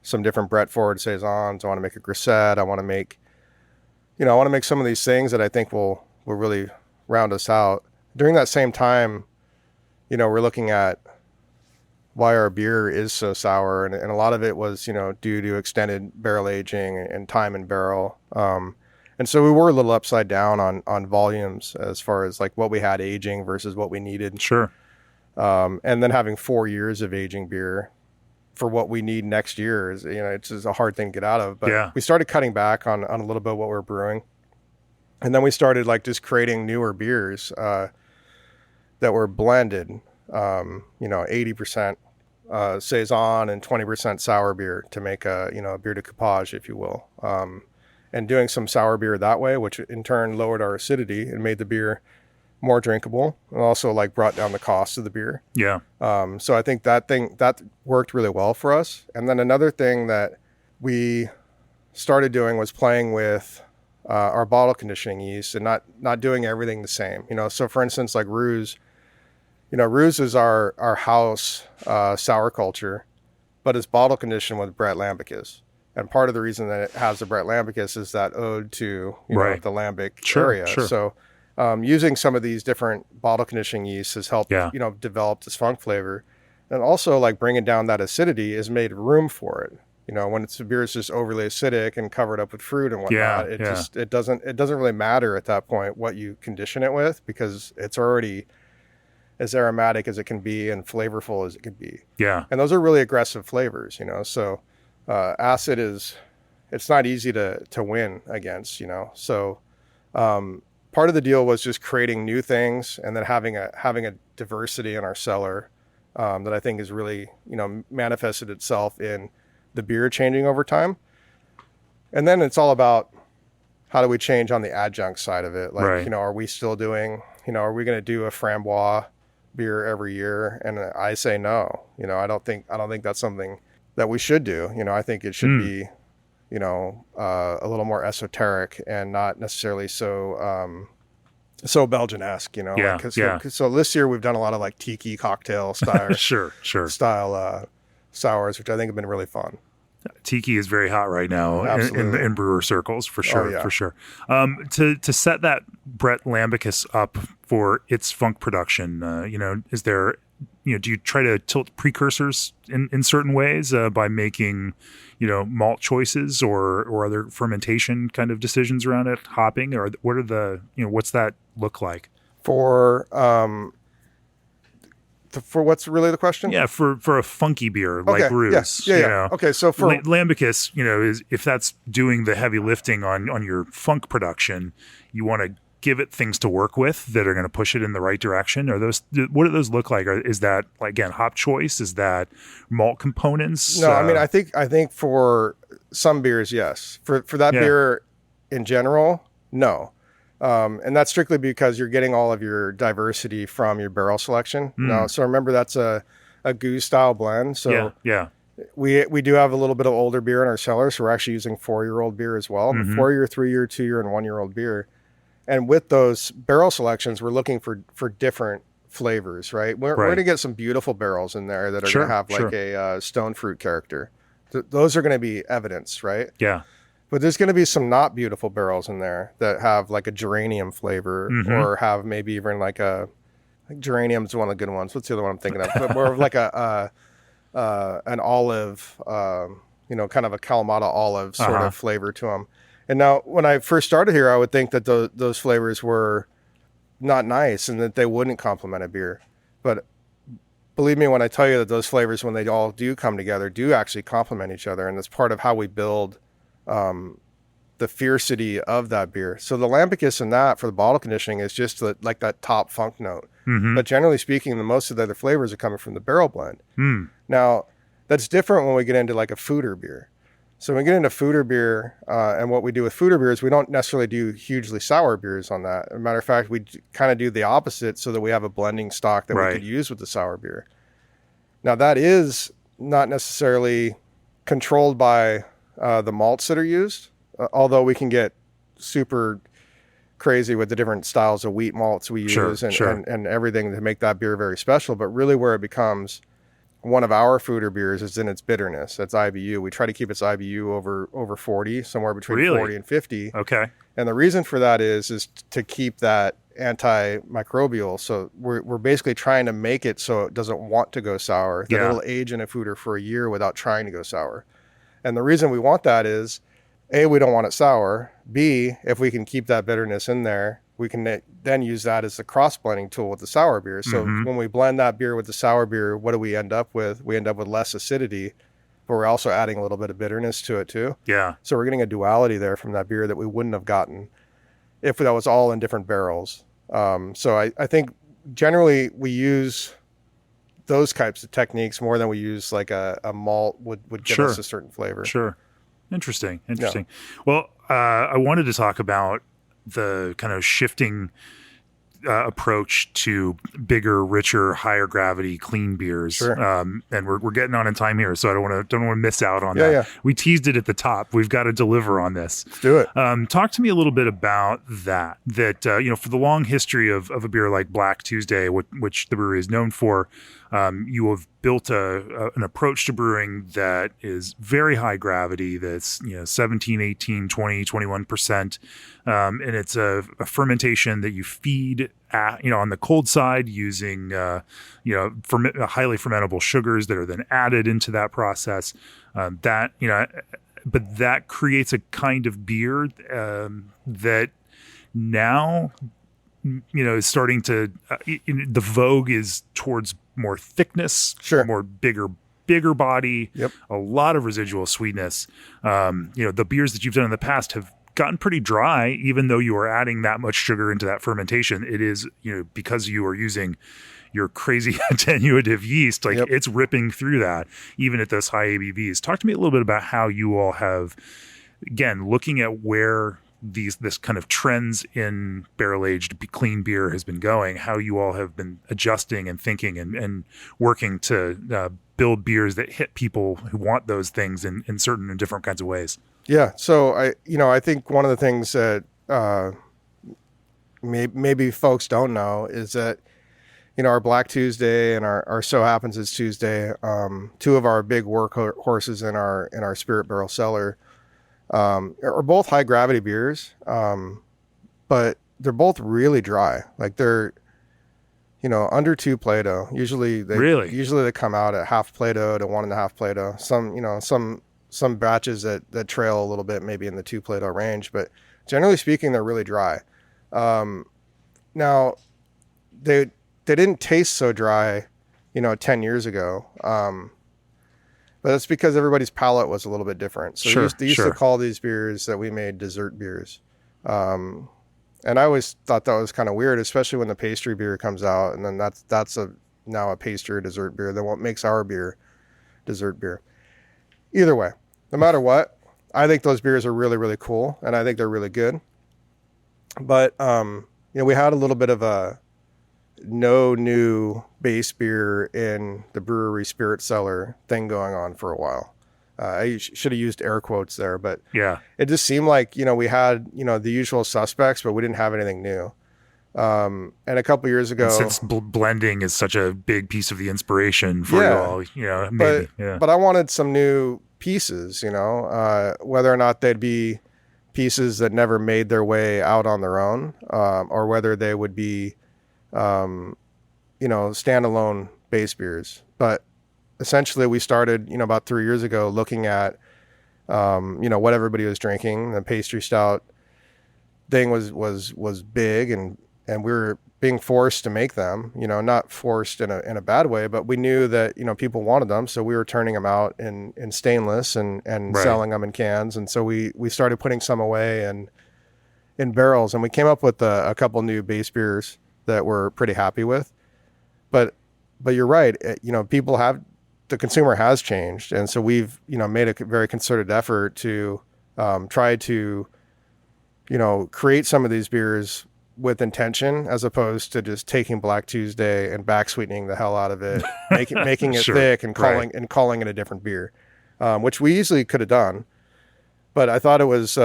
some different Brett Ford saisons. I want to make a grisette. I want to make some of these things that I think will really round us out." During that same time, we're looking at why our beer is so sour, and a lot of it was, due to extended barrel aging and time in barrel. And so we were a little upside down on volumes, as far as like what we had aging versus what we needed. Sure. And then having 4 years of aging beer for what we need next year is, it's just a hard thing to get out of. But we started cutting back on a little bit of what we're brewing. And then we started like just creating newer beers that were blended, 80% saison and 20% sour beer to make a beer de coupage, if you will. And doing some sour beer that way, which in turn lowered our acidity and made the beer more drinkable, and also like brought down the cost of the beer. Yeah. So I think that worked really well for us. And then another thing that we started doing was playing with our bottle conditioning yeast and not doing everything the same. So for instance, like Ruse, Ruse is our house sour culture, but it's bottle conditioned with Brett Lambicus. And part of the reason that it has the Brett Lambicus is that ode to the lambic area. Sure. So using some of these different bottle conditioning yeasts has helped develop this funk flavor, and also like bringing down that acidity has made room for it. When the beer is just overly acidic and covered up with fruit and whatnot, it doesn't really matter at that point what you condition it with, because it's already as aromatic as it can be and flavorful as it can be. Yeah. And those are really aggressive flavors, So acid it's not easy to win against, So part of the deal was just creating new things, and then having a diversity in our cellar that I think has really, manifested itself in the beer changing over time. And then it's all about how do we change on the adjunct side of it? Like, are we still doing, are we going to do a framboise beer every year? And I say no. I don't think that's something that we should do. I think it should be, a little more esoteric and not necessarily so Belgian-esque, So this year we've done a lot of like tiki cocktail style, style sours, which I think have been really fun. Tiki is very hot right now in brewer circles, for sure. For sure. To set that Brett Lambicus up for its funk production, is there do you try to tilt precursors in certain ways by making, malt choices or other fermentation kind of decisions around it, hopping, or what are the, what's that look like? For what's really the question? Yeah, for a funky beer like Brews. Yeah. Okay, so for Lambic, is if that's doing the heavy lifting on your funk production, you want to give it things to work with that are going to push it in the right direction. What do those look like? Is that, like, again, hop choice? Is that malt components? No, I mean, I think for some beers, yes. For that beer in general, no. And that's strictly because you're getting all of your diversity from your barrel selection. So remember, that's a goose style blend. So we do have a little bit of older beer in our cellar. So we're actually using 4-year-old beer as well. 4-year, 3-year, 2-year, and 1-year-old beer. And with those barrel selections, we're looking for different flavors, right? We're going to get some beautiful barrels in there that are going to have like a stone fruit character. Those are going to be evidence, right? Yeah. But there's going to be some not beautiful barrels in there that have like a geranium flavor or have maybe even like geranium's one of the good ones. What's the other one I'm thinking of? But more of like an olive, kind of a Kalamata olive sort of flavor to them. And now when I first started here, I would think that those flavors were not nice and that they wouldn't complement a beer. But believe me when I tell you that those flavors, when they all do come together, do actually complement each other. And that's part of how we build the fiercity of that beer. So the Lambicus in that for the bottle conditioning is just like that top funk note. But generally speaking, the most of the other flavors are coming from the barrel blend. Now, that's different when we get into like a foeder beer. So when we get into foeder beer, and what we do with foeder beers, we don't necessarily do hugely sour beers on that. As a matter of fact, we kind of do the opposite so that we have a blending stock that we could use with the sour beer. Now, that is not necessarily controlled by the malts that are used, although we can get super crazy with the different styles of wheat malts we use and everything to make that beer very special. But really where it becomes one of our foeder beers is in its bitterness. That's IBU. We try to keep its IBU over 40, somewhere between 40 and 50. Okay. And the reason for that is to keep that antimicrobial. So we're basically trying to make it so it doesn't want to go sour. That it'll age in a foeder for a year without trying to go sour. And the reason we want that is, A, we don't want it sour. B, if we can keep that bitterness in there, we can then use that as a cross-blending tool with the sour beer. So when we blend that beer with the sour beer, what do we end up with? We end up with less acidity, but we're also adding a little bit of bitterness to it too. Yeah. So we're getting a duality there from that beer that we wouldn't have gotten if that was all in different barrels. So I think generally we use those types of techniques more than we use like a malt would give us a certain flavor. Sure. Interesting. Yeah. Well, I wanted to talk about the kind of shifting approach to bigger, richer, higher gravity, clean beers. Sure. And we're getting on in time here, so I don't want to miss out on that. Yeah. We teased it at the top. We've got to deliver on this. Let's do it. Talk to me a little bit about that. For the long history of a beer like Black Tuesday, which the brewery is known for, you have built an approach to brewing that is very high gravity. That's 17, 18, 20, 21%, and it's a fermentation that you feed on the cold side using highly fermentable sugars that are then added into that process. But that creates a kind of beer that now is starting to the vogue is towards more thickness, more bigger body, a lot of residual sweetness. The beers that you've done in the past have gotten pretty dry, even though you are adding that much sugar into that fermentation. It is, because you are using your crazy attenuative yeast, it's ripping through that, even at those high ABVs. Talk to me a little bit about how you all have, again, looking at where this kind of trends in barrel-aged clean beer has been going, how you all have been adjusting and thinking and working to build beers that hit people who want those things in certain and different kinds of ways. Yeah. So I think one of the things that maybe folks don't know is that, our Black Tuesday and our So Happens It's Tuesday, two of our big workhorses in our spirit barrel cellar, are both high gravity beers, but they're both really dry. Like they're, under 2 Plato. Usually Really? they come out at half Plato to 1.5 Plato. Some batches that trail a little bit, maybe in the 2 Plato range, but generally speaking, they're really dry. Now they didn't taste so dry, 10 years ago. But that's because everybody's palate was a little bit different. So they used to call these beers that we made dessert beers. And I always thought that was kind of weird, especially when the pastry beer comes out, and then that's now a pastry or dessert beer. Then what makes our beer dessert beer? Either way, no matter what, I think those beers are really, really cool, and I think they're really good. But we had a little bit of a no new base beer in the brewery spirit cellar thing going on for a while. I should have used air quotes there, but yeah, it just seemed like, we had, the usual suspects, but we didn't have anything new. And a couple years ago, and since blending is such a big piece of the inspiration for you all, maybe. But I wanted some new pieces, whether or not they'd be pieces that never made their way out on their own, or whether they would be, standalone base beers. But essentially we started, about 3 years ago looking at, what everybody was drinking. The pastry stout thing was big, and we were being forced to make them, not forced in a bad way, but we knew that, people wanted them. So we were turning them out in stainless and right. selling them in cans. And so we started putting some away in barrels, and we came up with a couple new base beers that we're pretty happy with. But you're right. The consumer has changed. And so we've, made a very concerted effort to try to, create some of these beers with intention, as opposed to just taking Black Tuesday and back sweetening the hell out of it, making it sure. thick and calling it a different beer, which we easily could have done. But I thought it was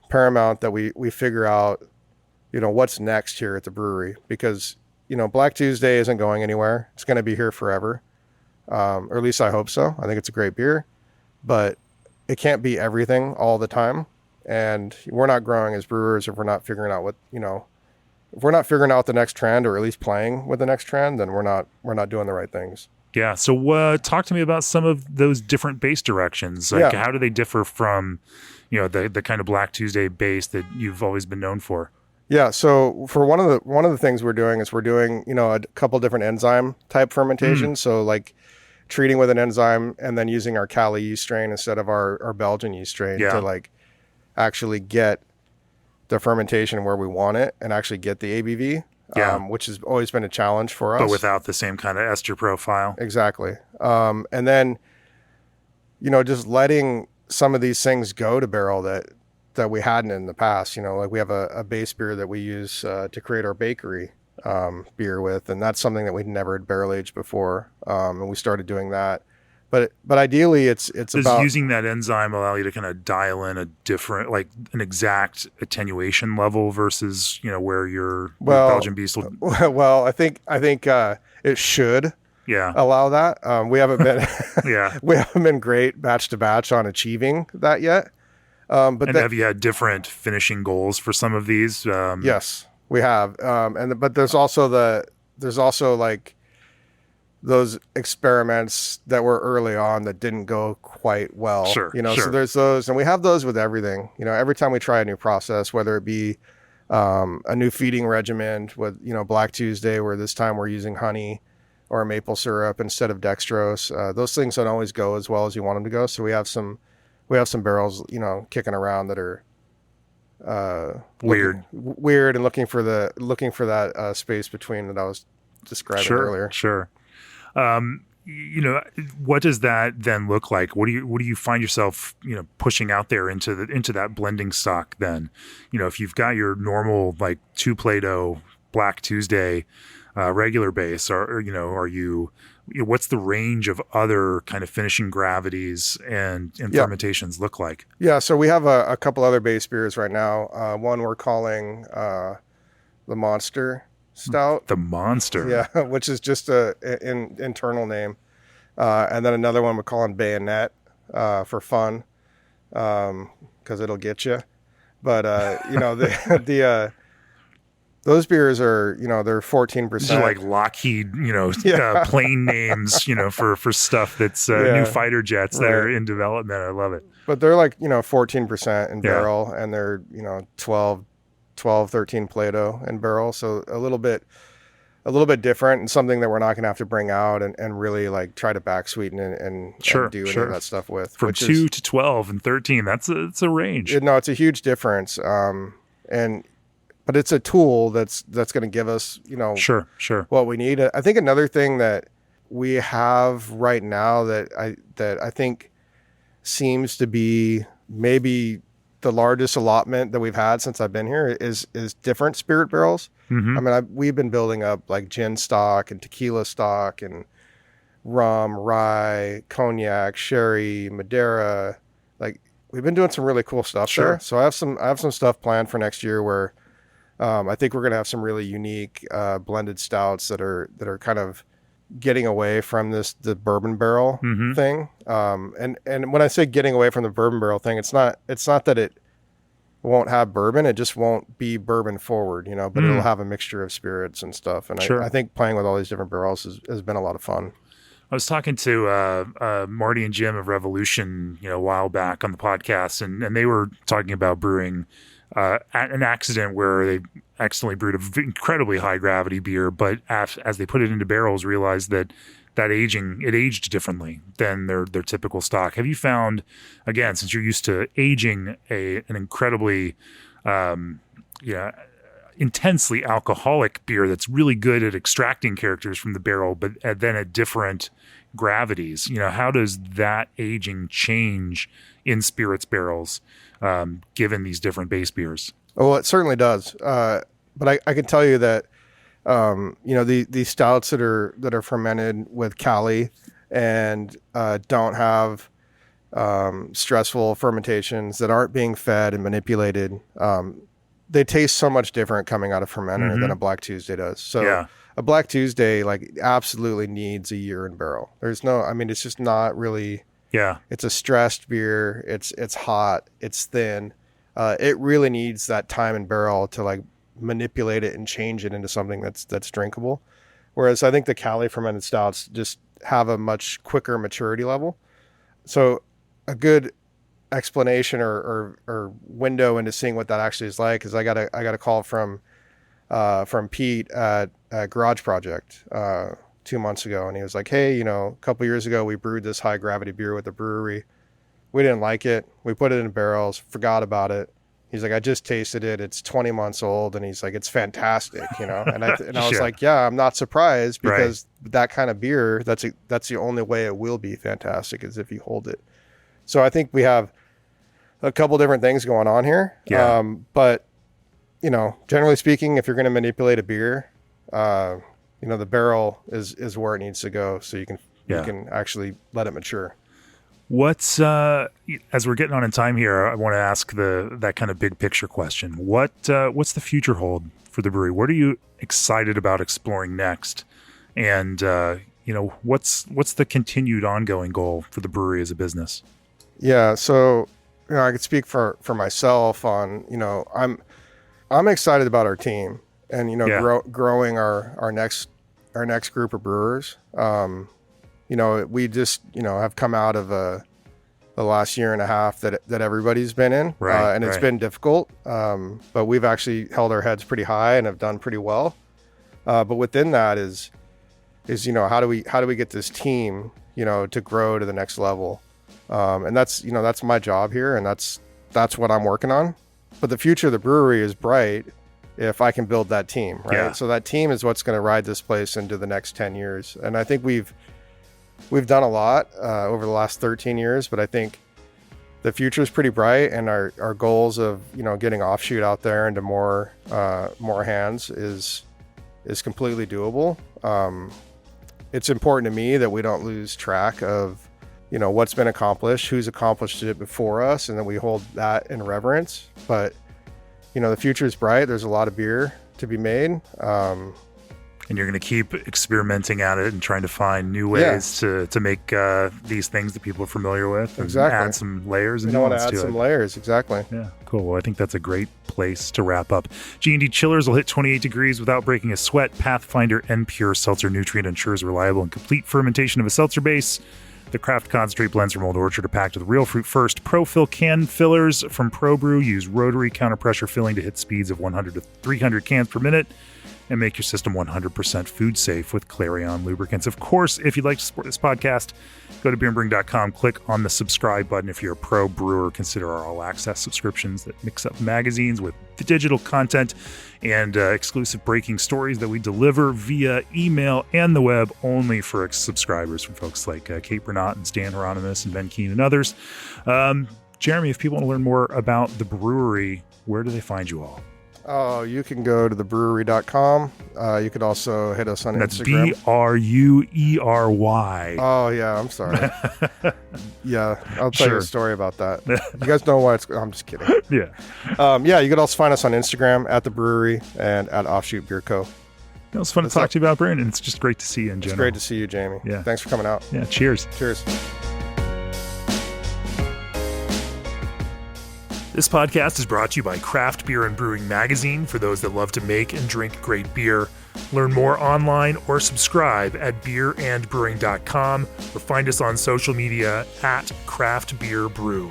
paramount that we figure out, what's next here at the brewery, because, Black Tuesday isn't going anywhere. It's going to be here forever. Or at least I hope so. I think it's a great beer, but it can't be everything all the time. And we're not growing as brewers if we're not figuring out if we're not figuring out the next trend, or at least playing with the next trend, then we're not doing the right things. Yeah. So talk to me about some of those different base directions. How do they differ from, the kind of Black Tuesday base that you've always been known for? Yeah. So for one of the things we're doing, a couple different enzyme type fermentation. So like treating with an enzyme and then using our Cali yeast strain instead of our Belgian yeast strain to like actually get the fermentation where we want it and actually get the ABV, which has always been a challenge for us. But without the same kind of ester profile. Exactly. And then, just letting some of these things go to barrel that we hadn't in the past. Like we have a base beer that we use to create our bakery beer with, and that's something that we'd never had barrel aged before, and we started doing that. But ideally, it's about using that enzyme allow you to kind of dial in a different, like an exact attenuation level versus where your Belgian beast will. Well, I think it should allow that. We haven't been we haven't been great batch to batch on achieving that yet. But have you had different finishing goals for some of these? Yes, we have. But there's also like those experiments that were early on that didn't go quite well. Sure. So there's those, and we have those with everything. Every time we try a new process, whether it be a new feeding regimen with Black Tuesday, where this time we're using honey or maple syrup instead of dextrose. Those things don't always go as well as you want them to go. So we have some barrels, kicking around that are weird and looking for that space between that I was describing earlier. Sure. What does that then look like? What do you find yourself, pushing out there into that blending stock then? If you've got your normal like 2 Plato Black Tuesday regular base, are you what's the range of other kind of finishing gravities and fermentations look like? Yeah, so we have a couple other base beers right now. One we're calling the Monster Stout. The Monster. Yeah, which is just an internal name. And then another one we're calling Bayonet for fun, because it'll get you. But, Those beers are, they're These are 14%. like Lockheed, Yeah. plane names, for stuff that's new fighter jets that are in development. I love it. But they're like, 14% in Yeah. barrel, and they're, 12, 13 Plato in barrel. So a little bit different, and something that we're not going to have to bring out and really like try to back sweeten and do any of that stuff with. From 2 to 12 and 13, it's a range. It's a huge difference. But it's a tool that's going to give us, Sure. what we need. I think another thing that we have right now that I think seems to be maybe the largest allotment that we've had since I've been here is different spirit barrels. Mm-hmm. I mean, we've been building up like gin stock and tequila stock and rum, rye, cognac, sherry, Madeira. Like, we've been doing some really cool stuff there. So I have some stuff planned for next year where I think we're going to have some really unique blended stouts that are kind of getting away from the bourbon barrel thing. And when I say getting away from the bourbon barrel thing, it's not that it won't have bourbon. It just won't be bourbon forward, but it'll have a mixture of spirits and stuff. And I think playing with all these different barrels has been a lot of fun. I was talking to Marty and Jim of Revolution, a while back on the podcast, and they were talking about brewing at an accident where they accidentally brewed an incredibly high gravity beer, but as they put it into barrels, realized that it aged differently than their typical stock. Have you found, again, since you're used to aging an incredibly intensely alcoholic beer that's really good at extracting characters from the barrel, but then at different gravities, how does that aging change in spirits barrels, given these different base beers? Oh, well, it certainly does. But I can tell you that, these stouts that are fermented with Cali and don't have stressful fermentations that aren't being fed and manipulated, they taste so much different coming out of fermenter than a Black Tuesday does. So a Black Tuesday absolutely needs a year in barrel. It's just not really. Yeah, it's a stressed beer. It's hot. It's thin. It really needs that time in barrel to manipulate it and change it into something that's drinkable. Whereas I think the Cali fermented stouts just have a much quicker maturity level. So a good explanation or window into seeing what that actually is like is I got a call from Pete at Garage Project 2 months ago, and he was like, hey, a couple years ago we brewed this high gravity beer with the Bruery. We didn't like it. We put it in barrels, forgot about it. He's like, I just tasted it. It's 20 months old. And he's like, it's fantastic, And I was like, yeah, I'm not surprised, because that kind of beer, that's the only way it will be fantastic, is if you hold it. So I think we have a couple different things going on here. Yeah. But generally speaking, if you're going to manipulate a beer, the barrel is where it needs to go. So you can actually let it mature. What's as we're getting on in time here, I want to ask that kind of big picture question. What's the future hold for the brewery? What are you excited about exploring next? And what's the continued ongoing goal for the brewery as a business? Yeah, so I could speak for myself on I'm excited about our team and growing our next group of brewers. We just, have come out of the last year and a half that everybody's been in, and it's been difficult. But we've actually held our heads pretty high and have done pretty well. But within that is how do we get this team, to grow to the next level? And that's my job here, and that's what I'm working on. But the future of the brewery is bright if I can build that team, right? Yeah. So that team is what's going to ride this place into the next 10 years. And I think we've done a lot over the last 13 years, but I think the future is pretty bright, and our goals of getting Offshoot out there into more hands is completely doable. It's important to me that we don't lose track of what's been accomplished, who's accomplished it before us, and that we hold that in reverence. But the future is bright. There's a lot of beer to be made. And you're going to keep experimenting at it and trying to find new ways to make these things that people are familiar with. And add some layers and nuance to it. Want to add some layers, exactly. Yeah, cool. Well, I think that's a great place to wrap up. G&D chillers will hit 28 degrees without breaking a sweat. Pathfinder and Pure Seltzer Nutrient ensures reliable and complete fermentation of a seltzer base. The craft concentrate blends from Old Orchard are packed with real fruit first. Pro-fill can fillers from ProBrew use rotary counter-pressure filling to hit speeds of 100 to 300 cans per minute and make your system 100% food safe with Clarion lubricants. Of course, if you'd like to support this podcast, go to beerandbrewing.com, click on the subscribe button. If you're a pro brewer, consider our all-access subscriptions that mix up magazines with the digital content and exclusive breaking stories that we deliver via email and the web only for subscribers from folks like Kate Bernat and Stan Hieronymus and Ben Keane and others. Jeremy, if people want to learn more about the brewery, where do they find you all? Oh, you can go to thebrewery.com. You could also hit us on Instagram. That's Bruery. Oh, yeah. I'm sorry. Yeah. I'll tell you a story about that. You guys know why I'm just kidding. Yeah. Yeah. You could also find us on Instagram at The Brewery and at Offshoot Beer Co. It was fun to talk to you about Brewing, and it's just great to see you in general. It's great to see you, Jamie. Yeah. Thanks for coming out. Yeah. Cheers. Cheers. This podcast is brought to you by Craft Beer and Brewing Magazine for those that love to make and drink great beer. Learn more online or subscribe at beerandbrewing.com or find us on social media at Craft Beer Brew.